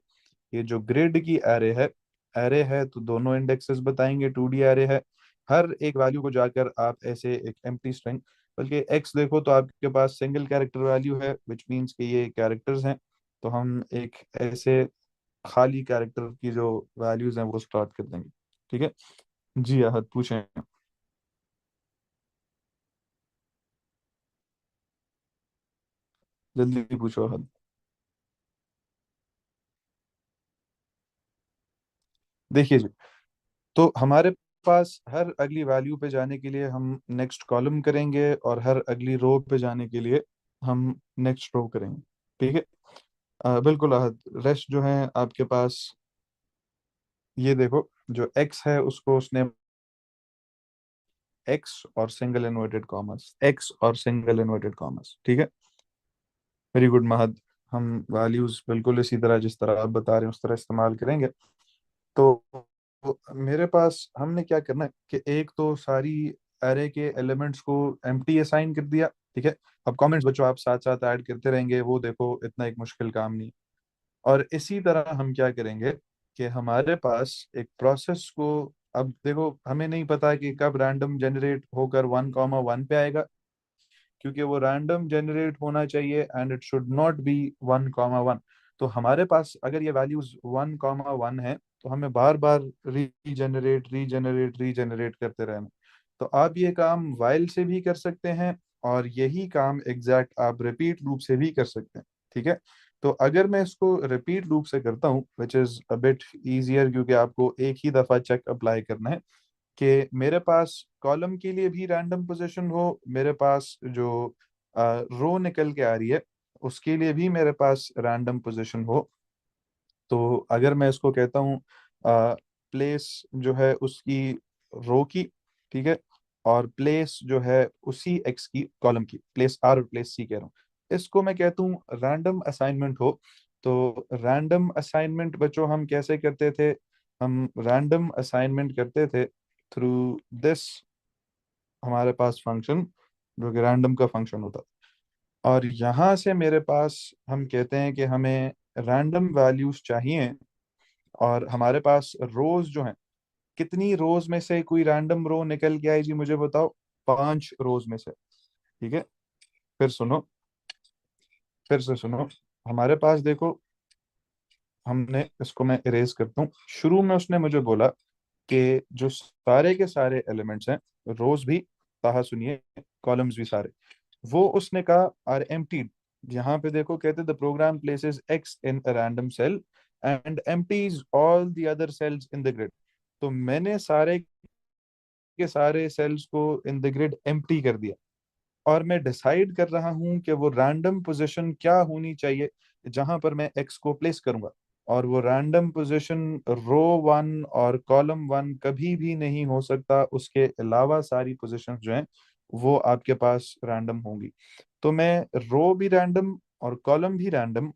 ये जो ग्रिड की एरे है तो दोनों इंडेक्सेस बताएंगे, 2D एरे है। हर एक वैल्यू को जाकर आप ऐसे एक एम्प्टी स्ट्रिंग, बल्कि एक्स देखो तो आपके पास सिंगल कैरेक्टर वैल्यू है, विच मीन्स कि ये कैरेक्टर्स हैं। तो हम एक ऐसे खाली कैरेक्टर की जो वैल्यूज हैं वो स्टार्ट कर देंगे, ठीक है। जी आहद पूछें। जल्दी पूछो आहद। देखिए जी, तो हमारे पास हर अगली वैल्यू पे जाने के लिए हम नेक्स्ट कॉलम करेंगे, और हर अगली रो पे जाने के लिए हम नेक्स्ट रो करेंगे। ठीक है। बिल्कुल अहद, रेस्ट जो है आपके पास, ये देखो, जो एक्स है उसको उसने एक्स और सिंगल इन्वर्टेड कॉमर्स, एक्स और सिंगल इन्वर्टेड कॉमर्स, ठीक है। Very good Mahad. हम वैल्यूज बिल्कुल इसी तरह जिस तरह आप बता रहे हैं उस तरह इस्तेमाल करेंगे। तो मेरे पास हमने क्या करना है कि एक तो सारी एरे के एलिमेंट्स को एम्प्टी असाइन कर दिया। ठीक है। अब कमेंट्स बच्चों आप साथ साथ ऐड करते रहेंगे, वो देखो इतना एक मुश्किल काम नहीं। और इसी तरह हम क्या करेंगे कि हमारे पास एक प्रोसेस को, अब देखो हमें नहीं पता कि कब रैंडम जनरेट होकर 1,1 पे आएगा, क्योंकि वो रैंडम जनरेट होना चाहिए and it should not be 1,1। तो हमारे पास अगर ये वैल्यूज 1,1 है तो हमें बार बार रीजनरेट रीजनरेट रीजनरेट करते रहना। तो आप ये काम वाइल से भी कर सकते हैं, और यही काम एग्जैक्ट आप रिपीट लूप से भी कर सकते हैं। ठीक है। तो अगर मैं इसको रिपीट लूप से करता हूँ which is a bit easier, क्योंकि आपको एक ही दफा चेक अप्लाई करना है कि मेरे पास कॉलम के लिए भी रैंडम पोजीशन हो, मेरे पास जो रो निकल के आ रही है उसके लिए भी मेरे पास रैंडम पोजीशन हो। तो अगर मैं इसको कहता हूँ प्लेस जो है उसकी रो की, ठीक है, और प्लेस जो है उसी एक्स की कॉलम की, प्लेस आर और प्लेस सी कह रहा हूँ, इसको मैं कहता हूँ रैंडम असाइनमेंट हो। तो रैंडम असाइनमेंट बच्चों हम कैसे करते थे? हम रैंडम असाइनमेंट करते थे थ्रू दिस, हमारे पास फंक्शन जो कि रैंडम का फंक्शन होता है। और यहाँ से मेरे पास हम कहते हैं कि हमें रैंडम वैल्यूज चाहिए, और हमारे पास रोज जो हैं, कितनी रोज में से कोई रैंडम रो निकल के आई जी मुझे बताओ? 5 रोज में से। ठीक है। फिर सुनो, फिर से सुनो, हमारे पास देखो, हमने इसको मैं इरेज करता हूँ। शुरू में उसने मुझे बोला कि जो सारे के सारे एलिमेंट्स हैं, रोज भी, ताहा सुनिए, कॉलम्स भी सारे, वो उसने कहा आर एम्प्टीड। यहाँ पे देखो कहते the program places X in a random cell and empties all the other cells in the grid. तो मैंने सारे के सारे सेल्स को इन द ग्रिड एम्प्टी कर दिया, और मैं डिसाइड कर रहा हूं कि वो रैंडम पोजीशन क्या होनी चाहिए जहां पर मैं एक्स को प्लेस करूंगा। और वो रैंडम पोजीशन रो 1 और कॉलम 1 कभी भी नहीं हो सकता, उसके अलावा सारी पोजीशंस जो हैं वो आपके पास रैंडम होंगी। तो मैं रो भी रैंडम और कॉलम भी रैंडम,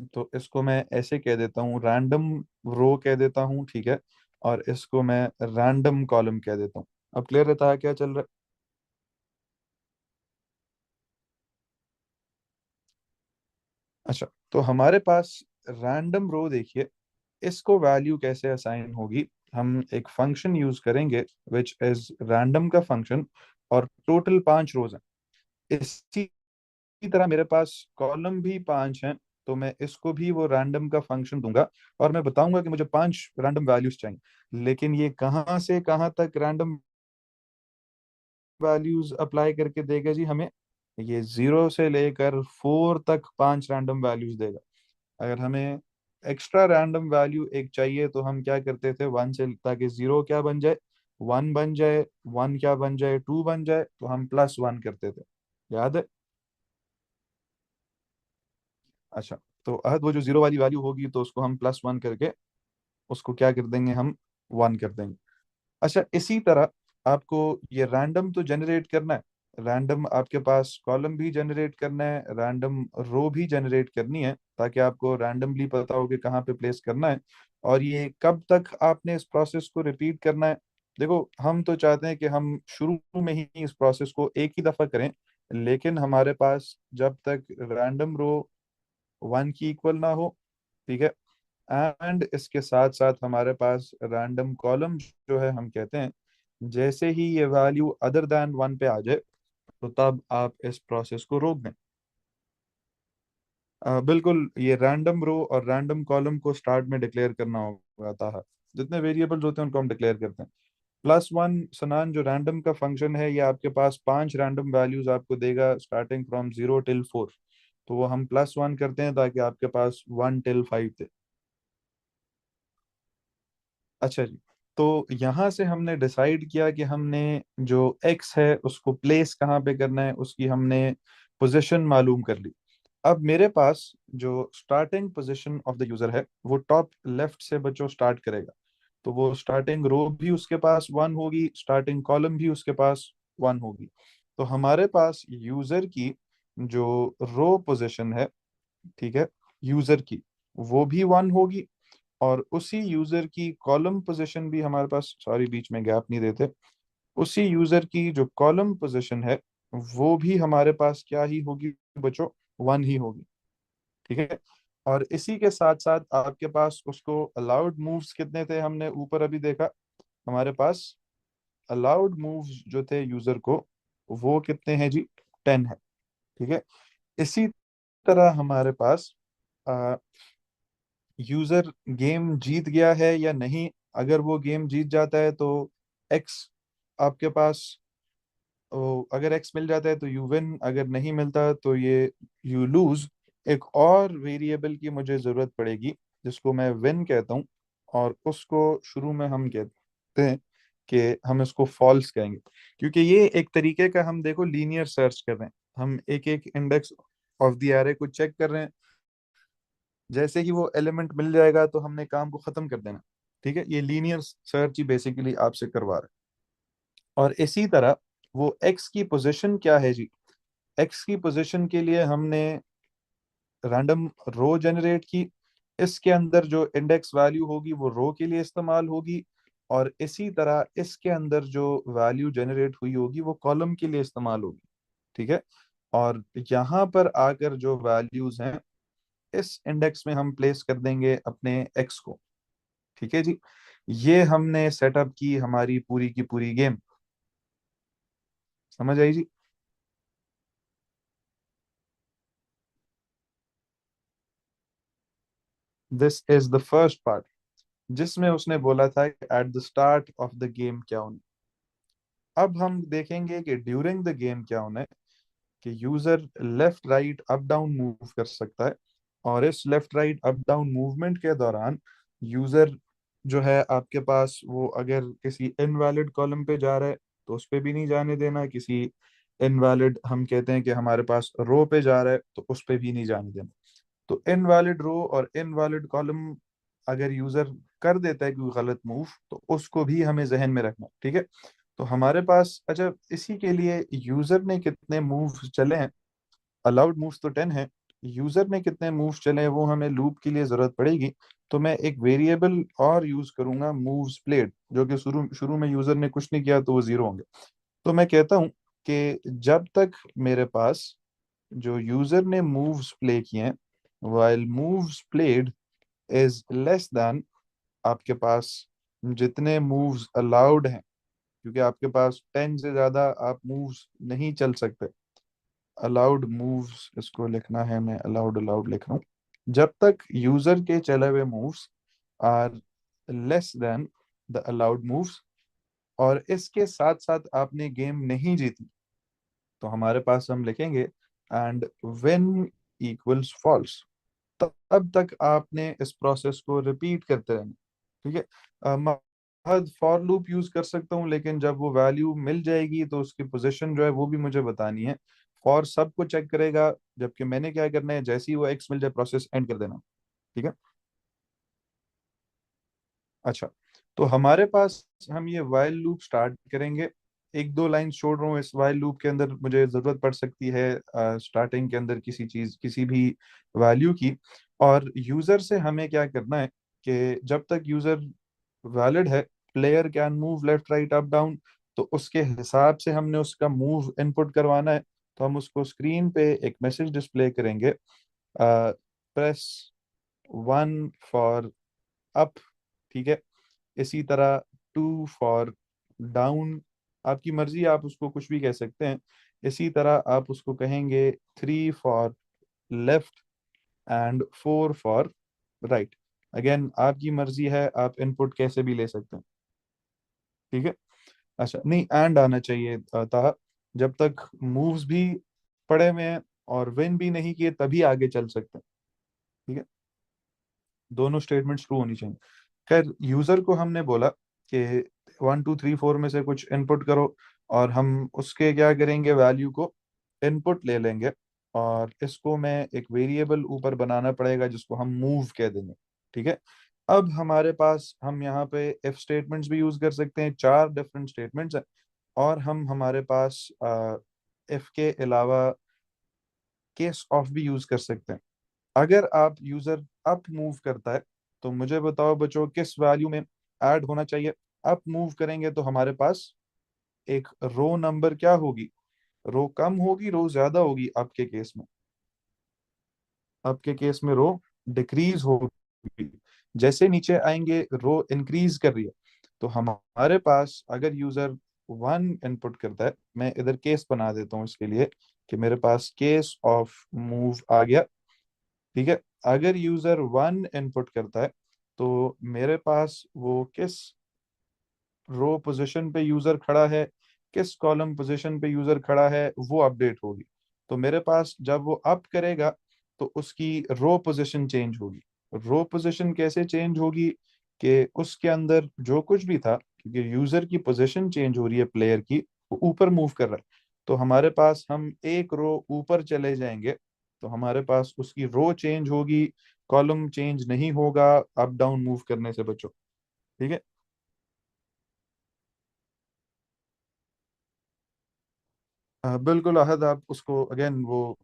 तो इसको मैं ऐसे कह देता हूँ, रैंडम रो कह देता हूँ, ठीक है, और इसको मैं रैंडम कॉलम कह देता हूँ। अब क्लियर रहता है क्या चल रहा है? अच्छा, तो हमारे पास रैंडम रो देखिए, इसको वैल्यू कैसे असाइन होगी? हम एक फंक्शन यूज करेंगे विच इज रैंडम का फंक्शन, और टोटल 5 रोज हैं। इसी तरह मेरे पास कॉलम भी 5 हैं, तो मैं इसको भी वो रैंडम का फंक्शन दूंगा, और मैं बताऊंगा कि मुझे 5 रैंडम वैल्यूज चाहिए। लेकिन ये कहाँ से कहाँ तक रैंडम वैल्यूज अप्लाई करके देगा जी हमें? ये 0 से लेकर 4 तक 5 रैंडम वैल्यूज देगा। अगर हमें एक्स्ट्रा रैंडम वैल्यू एक चाहिए तो हम क्या करते थे 1 से, ताकि 0 क्या बन जाए, 1 बन जाए, 1 क्या बन जाए, 2 बन जाए, तो हम +1 करते थे। याद है? अच्छा, तो अहद वो जो 0 वाली वैल्यू होगी तो उसको हम +1 करके उसको क्या कर देंगे, हम 1 कर देंगे। अच्छा, इसी तरह आपको ये रैंडम तो जनरेट करना है, रैंडम आपके पास कॉलम भी जनरेट करना है, रैंडम रो भी जनरेट करनी है, ताकि आपको रैंडमली पता हो कि कहाँ पे प्लेस करना है। और ये कब तक आपने इस प्रोसेस को रिपीट करना है? देखो हम तो चाहते हैं कि हम शुरू में ही इस प्रोसेस को एक ही दफा करें, लेकिन हमारे पास जब तक रैंडम रो 1 की इक्वल ना हो, ठीक है, एंड इसके साथ साथ हमारे पास रैंडम कॉलम जो है, हम कहते हैं जैसे ही ये वैल्यू अदर देन 1 पे आ जाए तो तब आप इस प्रोसेस को रोक दें। बिल्कुल, ये रैंडम रो और रैंडम कॉलम को स्टार्ट में डिक्लेयर करना होता है। जितने वेरिएबल्स होते हैं उनको हम डिक्लेयर करते हैं। +1 सनान जो रैंडम का फंक्शन है, ये आपके पास 5 रैंडम वैल्यूज आपको देगा स्टार्टिंग फ्रॉम 0 till 4। तो वो हम +1 करते हैं ताकि आपके पास 1 till 5 दे। अच्छा जी, तो यहाँ से हमने डिसाइड किया कि हमने जो एक्स है उसको प्लेस कहाँ पे करना है, उसकी हमने पोजीशन मालूम कर ली। अब मेरे पास जो starting position of the user है वो टॉप लेफ्ट से बच्चों स्टार्ट करेगा। तो वो स्टार्टिंग रो भी उसके पास वन होगी, स्टार्टिंग कॉलम भी उसके पास वन होगी। तो हमारे पास यूजर की जो रो पोजीशन है, ठीक है, यूजर की, वो भी वन होगी। और उसी यूजर की कॉलम पोजीशन भी हमारे पास, सॉरी बीच में गैप नहीं देते, उसी यूजर की जो कॉलम पोजीशन है वो भी हमारे पास क्या ही होगी बच्चों, वन ही होगी। ठीक है। और इसी के साथ साथ आपके पास उसको अलाउड मूव्स कितने थे, हमने ऊपर अभी देखा, हमारे पास अलाउड मूव्स जो थे यूजर को, वो कितने हैं जी, 10 है। ठीक है। इसी तरह हमारे पास यूजर गेम जीत गया है या नहीं, अगर वो गेम जीत जाता है तो एक्स आपके पास, अगर एक्स मिल जाता है तो यू विन, अगर नहीं मिलता तो ये यू लूज। एक और वेरिएबल की मुझे जरूरत पड़ेगी जिसको मैं विन कहता हूँ, और उसको शुरू में हम कहते हैं कि हम इसको फॉल्स कहेंगे, क्योंकि ये एक तरीके का, हम देखो लीनियर सर्च कर रहे हैं, हम एक एक इंडेक्स ऑफ द एरे को चेक कर रहे हैं। जैसे ही वो एलिमेंट मिल जाएगा तो हमने काम को खत्म कर देना। ठीक है, ये लीनियर सर्च ही बेसिकली आपसे करवा रहा है। और इसी तरह वो एक्स की पोजीशन क्या है जी, एक्स की पोजीशन के लिए हमने रैंडम रो जनरेट की, इसके अंदर जो इंडेक्स वैल्यू होगी वो रो के लिए इस्तेमाल होगी, और इसी तरह इसके अंदर जो वैल्यू जनरेट हुई होगी वो कॉलम के लिए इस्तेमाल होगी। ठीक है। और यहाँ पर आकर जो वैल्यूज हैं, इस इंडेक्स में हम प्लेस कर देंगे अपने एक्स को। ठीक है जी। ये हमने सेटअप की हमारी पूरी की पूरी गेम। समझ आई जी। This is the first part, जिसमें उसने बोला था at the start of the game क्या होना। अब हम देखेंगे कि ड्यूरिंग द गेम क्या होना है, कि user left right up down move कर सकता है। और इस left right up down movement के दौरान यूजर जो है आपके पास, वो अगर किसी इनवैलिड कॉलम पे जा रहा है तो उस पे भी नहीं जाने देना, किसी इनवैलिड, हम कहते हैं कि हमारे पास रो पे जा रहा है तो उस पे भी नहीं जाने देना। तो इनवैलिड रो और इनवैलिड कॉलम अगर यूजर कर देता है कोई गलत मूव, तो उसको भी हमें जहन में रखना। ठीक है। तो हमारे पास, अच्छा, इसी के लिए यूजर ने कितने मूव चले हैं, अलाउड मूव्स तो 10 है, यूजर ने कितने मूव्स चले हैं वो हमें लूप के लिए जरूरत पड़ेगी। तो मैं एक वेरिएबल और यूज करूंगा, मूव्स प्लेड, जो कि शुरू शुरू में यूजर ने कुछ नहीं किया तो वो जीरो होंगे। तो मैं कहता हूं कि जब तक मेरे पास जो यूजर ने मूव्स प्ले किए हैं, while moves played is less than, आपके पास जितने मूव्स अलाउड हैं, क्योंकि आपके पास 10 से ज्यादा आप मूव्स नहीं चल सकते, अलाउड मूव्स इसको लिखना है, मैं अलाउड अलाउड लिख रहा हूँ, जब तक यूजर के चले हुए moves are less than the allowed moves, और इसके साथ साथ आपने गेम नहीं जीती, तो हमारे पास हम लिखेंगे एंड व्हेन इक्वल्स फॉल्स। तब तक आपने इस प्रोसेस को रिपीट करते रहना। ठीक है। मैं फॉर लूप यूज कर सकता हूँ, लेकिन जब वो वैल्यू मिल जाएगी तो उसकी पोजीशन जो है वो भी मुझे बतानी है। फॉर सबको चेक करेगा, जबकि मैंने क्या करना है, जैसे ही वो एक्स मिल जाए प्रोसेस एंड कर देना। ठीक है। अच्छा, तो हमारे पास, हम ये वाइल लूप स्टार्ट करेंगे। एक दो लाइन छोड़ रहा हूँ, इस वाइल लूप के अंदर मुझे जरूरत पड़ सकती है स्टार्टिंग के अंदर किसी चीज, किसी भी वैल्यू की। और यूजर से हमें क्या करना है कि जब तक यूजर वैलिड है, player can move left right up down, तो उसके हिसाब से हमने उसका मूव इनपुट करवाना है। तो हम उसको स्क्रीन पे एक मैसेज डिस्प्ले करेंगे, प्रेस वन फॉर अप। ठीक है। इसी तरह टू फॉर डाउन, आपकी मर्जी, आप उसको कुछ भी कह सकते हैं। इसी तरह आप उसको कहेंगे three for left and four for right. Again आपकी मर्जी है, आप इनपुट कैसे भी ले सकते हैं। ठीक है। अच्छा, नहीं, एंड आना चाहिए था, जब तक मूव्स भी पड़े हुए हैं और विन भी नहीं किए तभी आगे चल सकते हैं। ठीक है। दोनों स्टेटमेंट्स ट्रू होनी चाहिए। खैर, यूजर को हमने बोला कि 1 2 3 4 में से कुछ इनपुट करो, और हम उसके क्या करेंगे, वैल्यू को इनपुट ले लेंगे। और इसको मैं एक वेरिएबल ऊपर बनाना पड़ेगा जिसको हम मूव कह देंगे। ठीक है। अब हमारे पास हम यहाँ पे इफ स्टेटमेंट्स भी यूज कर सकते हैं, चार डिफरेंट स्टेटमेंट्स हैं। और हम हमारे पास इफ के अलावा केस ऑफ भी यूज कर सकते हैं। अगर आप यूजर अप मूव करता है तो मुझे बताओ बच्चों किस वैल्यू में ऐड होना चाहिए। अप मूव करेंगे तो हमारे पास एक रो नंबर क्या होगी, रो कम होगी रो ज्यादा होगी आपके केस में। आपके केस में रो डिक्रीज होगी, जैसे नीचे आएंगे रो इंक्रीज कर रही है। तो हमारे पास अगर यूजर वन इनपुट करता है, मैं इधर केस बना देता हूँ इसके लिए कि मेरे पास केस ऑफ मूव आ गया। ठीक है। अगर यूजर वन इनपुट करता है तो मेरे पास वो किस रो पोजीशन पे यूजर खड़ा है, किस कॉलम पोजीशन पे यूजर खड़ा है, वो अपडेट होगी। तो मेरे पास जब वो अप करेगा तो उसकी रो पोजीशन चेंज होगी। रो पोजीशन कैसे चेंज होगी कि उसके अंदर जो कुछ भी था, क्योंकि यूजर की पोजीशन चेंज हो रही है प्लेयर की, वो ऊपर मूव कर रहा है। तो हमारे पास हम एक रो ऊपर चले जाएंगे तो हमारे पास उसकी रो चेंज होगी, कॉलम चेंज नहीं होगा अप डाउन मूव करने से बच्चों। ठीक है। बिल्कुल अहद, आप उसको अगेन वो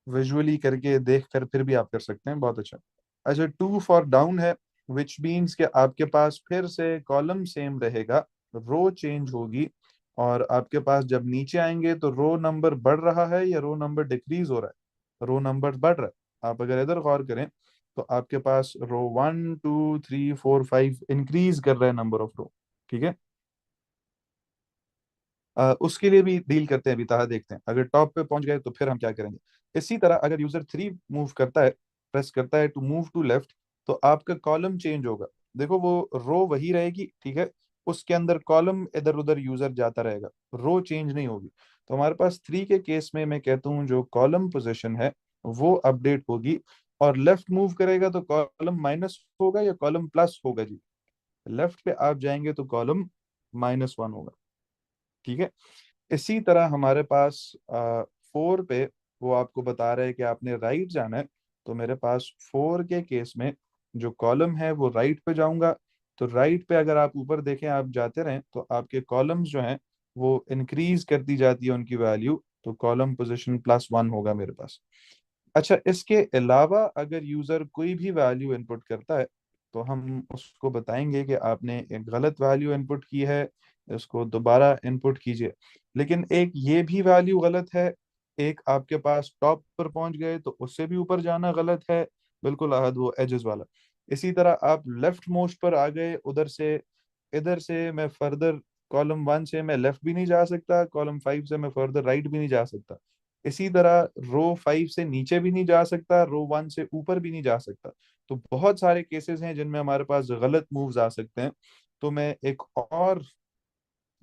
विजुअली करके देख कर फिर भी आप कर सकते हैं, बहुत अच्छा। अच्छा, टू फॉर डाउन है, विच मीन्स कि आपके पास फिर से कॉलम सेम रहेगा, रो चेंज होगी। और आपके पास जब नीचे आएंगे तो रो नंबर बढ़ रहा है या रो नंबर डिक्रीज हो रहा है, रो नंबर बढ़ रहा है। आप अगर इधर गौर करें तो आपके पास रो 1 2 3 4 5 इंक्रीज कर रहा है नंबर ऑफ रो। ठीक है। उसके लिए भी डील करते हैं, अभी ताहा देखते हैं। अगर टॉप पे पहुंच गए तो फिर हम क्या करेंगे। इसी तरह अगर यूजर थ्री मूव करता है, प्रेस करता है टू मूव टू लेफ्ट, तो आपका कॉलम चेंज होगा। देखो वो रो वही रहेगी, ठीक है, उसके अंदर कॉलम इधर उधर यूजर जाता रहेगा, रो चेंज नहीं होगी। तो हमारे पास थ्री के केस में मैं कहता हूँ जो कॉलम पोजीशन है वो अपडेट होगी। और लेफ्ट मूव करेगा तो कॉलम माइनस होगा या कॉलम प्लस होगा जी। लेफ्ट पे आप जाएंगे तो कॉलम -1 होगा। ठीक है। इसी तरह हमारे पास फोर पे वो आपको बता रहे हैं कि आपने राइट जाना है। तो मेरे पास फोर के केस में जो कॉलम है वो राइट पे जाऊंगा। तो राइट पे अगर आप ऊपर देखें, आप जाते रहें तो आपके कॉलम्स जो हैं वो इंक्रीज करती जाती है उनकी वैल्यू। तो कॉलम पोजीशन +1 होगा मेरे पास। अच्छा, इसके अलावा अगर यूजर कोई भी वैल्यू इनपुट करता है तो हम उसको बताएंगे कि आपने एक गलत वैल्यू इनपुट की है, इसको दोबारा इनपुट कीजिए। लेकिन एक ये भी वैल्यू गलत है, एक आपके पास टॉप पर पहुंच गए तो उससे भी ऊपर जाना गलत है, बिल्कुल अहद वो एजेस वाला। इसी तरह आप लेफ्ट मोस्ट पर आ गए, उधर से इधर से मैं फर्दर कॉलम 1 से मैं लेफ्ट भी नहीं जा सकता, कॉलम 5 से मैं फर्दर राइट भी नहीं जा सकता। इसी तरह रो 5 से नीचे भी नहीं जा सकता, रो 1 से ऊपर भी नहीं जा सकता। तो बहुत सारे केसेस हैं जिनमें हमारे पास गलत मूव्स आ सकते हैं। तो मैं एक और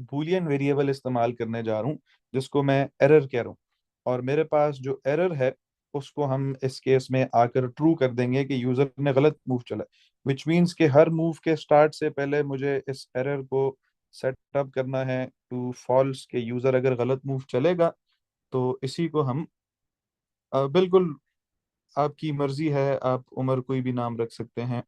बूलियन वेरिएबल इस्तेमाल करने जा रहा हूँ जिसको मैं एरर कह रहा हूँ। और मेरे पास जो एरर है उसको हम इस केस में आकर ट्रू कर देंगे कि यूजर ने गलत मूव चला। विच मीन्स कि हर मूव के स्टार्ट से पहले मुझे इस एरर को सेटअप करना है टू फॉल्स के यूजर अगर गलत मूव चलेगा। तो इसी को हम बिल्कुल आपकी मर्जी है, आप उम्र कोई भी नाम रख सकते हैं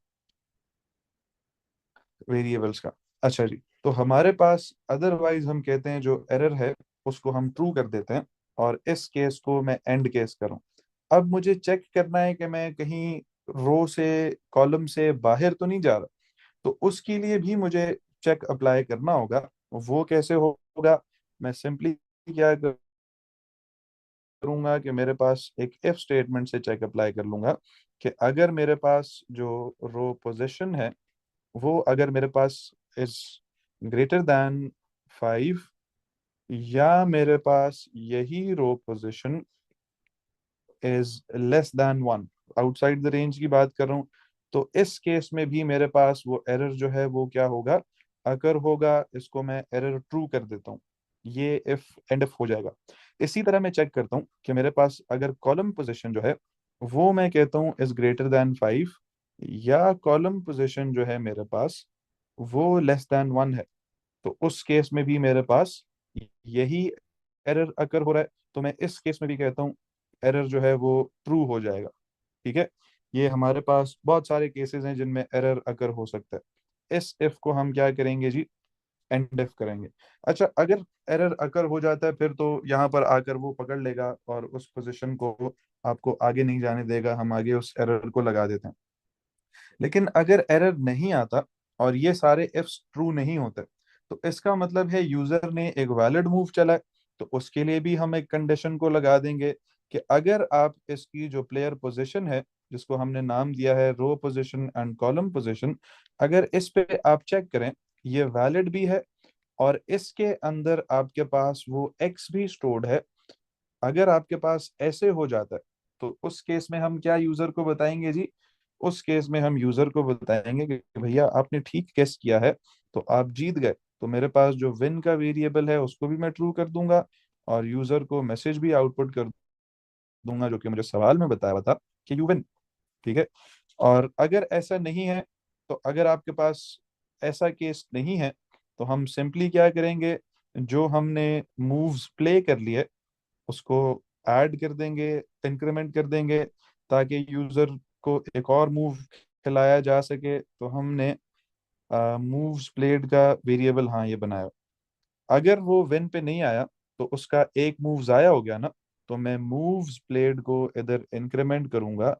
वेरिएबल्स का। अच्छा जी, तो हमारे पास अदरवाइज हम कहते हैं जो एरर है उसको हम ट्रू कर देते हैं। और इस केस को मैं एंड केस करूं। अब मुझे चेक करना है कि मैं कहीं रो से कॉलम से बाहर तो नहीं जा रहा। तो उसके लिए भी मुझे चेक अप्लाई करना होगा। वो कैसे होगा, मैं सिंपली क्या करूंगा कि मेरे पास एक इफ स्टेटमेंट से चेक अप्लाई कर लूंगा कि अगर मेरे पास जो रो पोजीशन है वो अगर मेरे पास इज ग्रेटर दैन 5 या मेरे पास यही row position is less than 1, outside the range की बात कर रहा हूँ। तो इस केस में भी मेरे पास वो एरर जो है वो क्या होगा, अगर होगा इसको मैं एरर ट्रू कर देता हूँ। ये इफ एंड इफ हो जाएगा। इसी तरह मैं चेक करता हूँ कि मेरे पास अगर कॉलम पोजीशन जो है वो मैं कहता हूँ इज ग्रेटर दैन 5 या कॉलम पोजीशन जो है मेरे पास वो लेस दैन 1 है। तो उस केस में भी मेरे पास यही एरर अकर हो रहा है। तो मैं इस केस में भी कहता हूँ एरर जो है वो ट्रू हो जाएगा। ठीक है, ये हमारे पास बहुत सारे केसेस हैं जिनमें एरर अगर हो सकता है। इस इफ को हम क्या करेंगे जी, एंड इफ करेंगे। अच्छा, अगर एरर अकर हो जाता है फिर तो यहाँ पर आकर वो पकड़ लेगा और उस पोजीशन को आपको आगे नहीं जाने देगा, हम आगे उस एरर को लगा देते हैं। लेकिन अगर एरर नहीं आता और ये सारे इफ्स ट्रू नहीं होते, तो इसका मतलब है यूजर ने एक वैलिड मूव चला है। तो उसके लिए भी हम एक कंडीशन को लगा देंगे कि अगर आप इसकी जो प्लेयर पोजीशन है, जिसको हमने नाम दिया है रो पोजीशन एंड कॉलम पोजीशन, अगर इस पे आप चेक करें ये वैलिड भी है और इसके अंदर आपके पास वो एक्स भी स्टोर्ड है, अगर आपके पास ऐसे हो जाता है, तो उस केस में हम क्या यूजर को बताएंगे जी, उस केस में हम यूजर को बताएंगे कि भैया आपने ठीक गेस किया है, तो आप जीत गए। तो मेरे पास जो विन का वेरिएबल है उसको भी मैं ट्रू कर दूंगा और यूजर को मैसेज भी आउटपुट कर दूंगा जो कि मुझे सवाल में बताया हुआ था कि यू विन। ठीक है, और अगर ऐसा नहीं है, तो अगर आपके पास ऐसा केस नहीं है, तो हम सिंपली क्या करेंगे, जो हमने मूव्स प्ले कर लिए उसको ऐड कर देंगे, इंक्रीमेंट कर देंगे, ताकि यूजर को एक और मूव खिलाया जा सके। तो हमने मूव्स प्लेड का वेरिएबल हाँ ये बनाया। अगर वो विन पे नहीं आया तो उसका एक मूव जाया हो गया ना, तो मैं मूव्स प्लेड को इधर इंक्रीमेंट करूंगा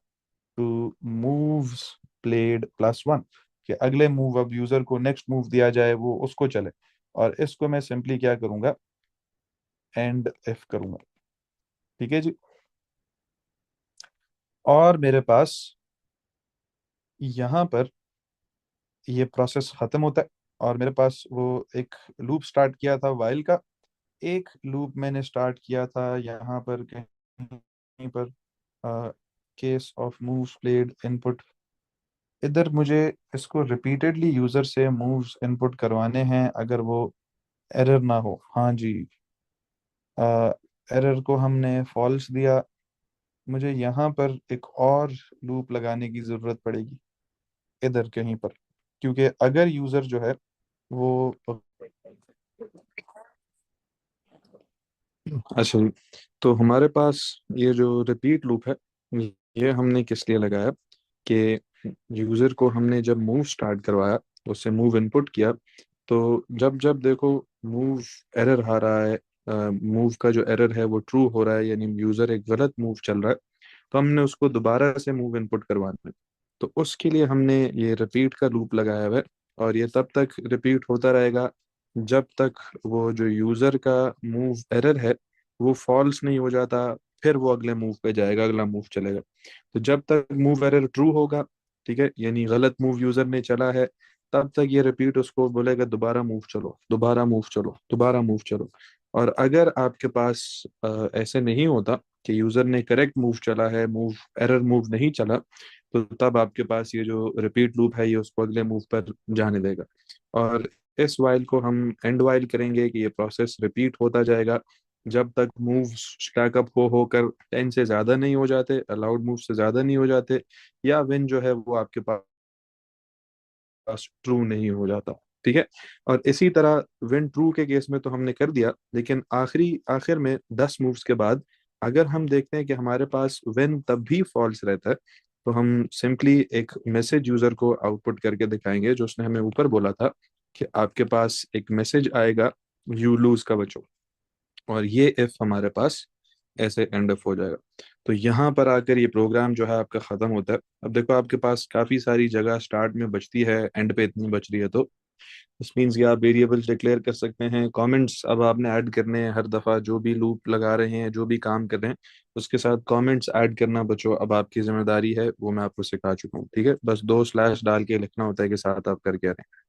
टू मूव्स प्लेड +1, कि अगले मूव अब यूजर को नेक्स्ट मूव दिया जाए वो उसको चले। और इसको मैं सिंपली क्या करूंगा, एंड इफ करूंगा। ठीक है जी, और मेरे पास यहाँ पर ये प्रोसेस खत्म होता है और मेरे पास वो एक लूप स्टार्ट किया था वाइल का, एक लूप मैंने स्टार्ट किया था यहाँ पर कहीं पर, case of moves played input. इधर मुझे इसको रिपीटेडली यूजर से मूव्स इनपुट करवाने हैं अगर वो एरर ना हो। हाँ जी, एरर को हमने फॉल्स दिया, मुझे यहाँ पर एक और लूप लगाने की जरूरत पड़ेगी इधर कहीं पर, क्योंकि अगर यूजर जो है वो, अच्छा जी, तो हमारे पास ये जो रिपीट लूप है ये हमने किस लिए लगाया कि यूजर को हमने जब मूव स्टार्ट करवाया, उससे मूव इनपुट किया, तो जब जब देखो मूव एरर आ रहा है, मूव का जो एरर है वो ट्रू हो रहा है, यानी यूजर एक गलत मूव चल रहा है, तो हमने उसको दोबारा से मूव इनपुट करवाना है। तो उसके लिए हमने ये रिपीट का लूप लगाया हुआ है और ये तब तक रिपीट होता रहेगा जब तक वो जो यूजर का मूव एरर है वो फॉल्स नहीं हो जाता, फिर वो अगले मूव पे जाएगा, अगला मूव चलेगा। तो जब तक मूव एरर ट्रू होगा, ठीक है, यानी गलत मूव यूजर ने चला है, तब तक ये रिपीट उसको बोलेगा दोबारा मूव चलो, दोबारा मूव चलो, दोबारा मूव चलो। और अगर आपके पास ऐसे नहीं होता कि यूजर ने करेक्ट मूव चला है, मूव एरर मूव नहीं चला, तो तब आपके पास ये जो रिपीट लूप है ये उसको अगले मूव पर जाने देगा। और इस वाइल को हम एंड वाइल करेंगे कि ये प्रोसेस रिपीट होता जाएगा जब तक मूव स्टैकअप हो होकर 10 से ज्यादा नहीं हो जाते, अलाउड मूव से ज्यादा नहीं हो जाते, या विन जो है वो आपके पास ट्रू नहीं हो जाता। ठीक है, और इसी तरह विन ट्रू के केस में तो हमने कर दिया, लेकिन आखिरी आखिर में 10 मूव्स के बाद अगर हम देखते हैं कि हमारे पास विन तब भी फॉल्स रहता है, तो हम सिंपली एक मैसेज यूजर को आउटपुट करके दिखाएंगे जो उसने हमें ऊपर बोला था कि आपके पास एक मैसेज आएगा यू लूज का बचो। और ये इफ हमारे पास ऐसे एंड ऑफ हो जाएगा। तो यहाँ पर आकर ये प्रोग्राम जो है आपका खत्म होता है। अब देखो आपके पास काफी सारी जगह स्टार्ट में बचती है, एंड पे इतनी बच रही है, तो इस मीन्स कि आप वेरिएबल्स डिक्लेयर कर सकते हैं, कमेंट्स अब आपने ऐड करने हैं हर दफा जो भी लूप लगा रहे हैं, जो भी काम कर रहे हैं उसके साथ कमेंट्स ऐड करना बच्चों अब आपकी जिम्मेदारी है, वो मैं आपको सिखा चुका हूँ। ठीक है, बस 2 स्लैश डाल के लिखना होता है कि साथ आप करके आ रहे हैं।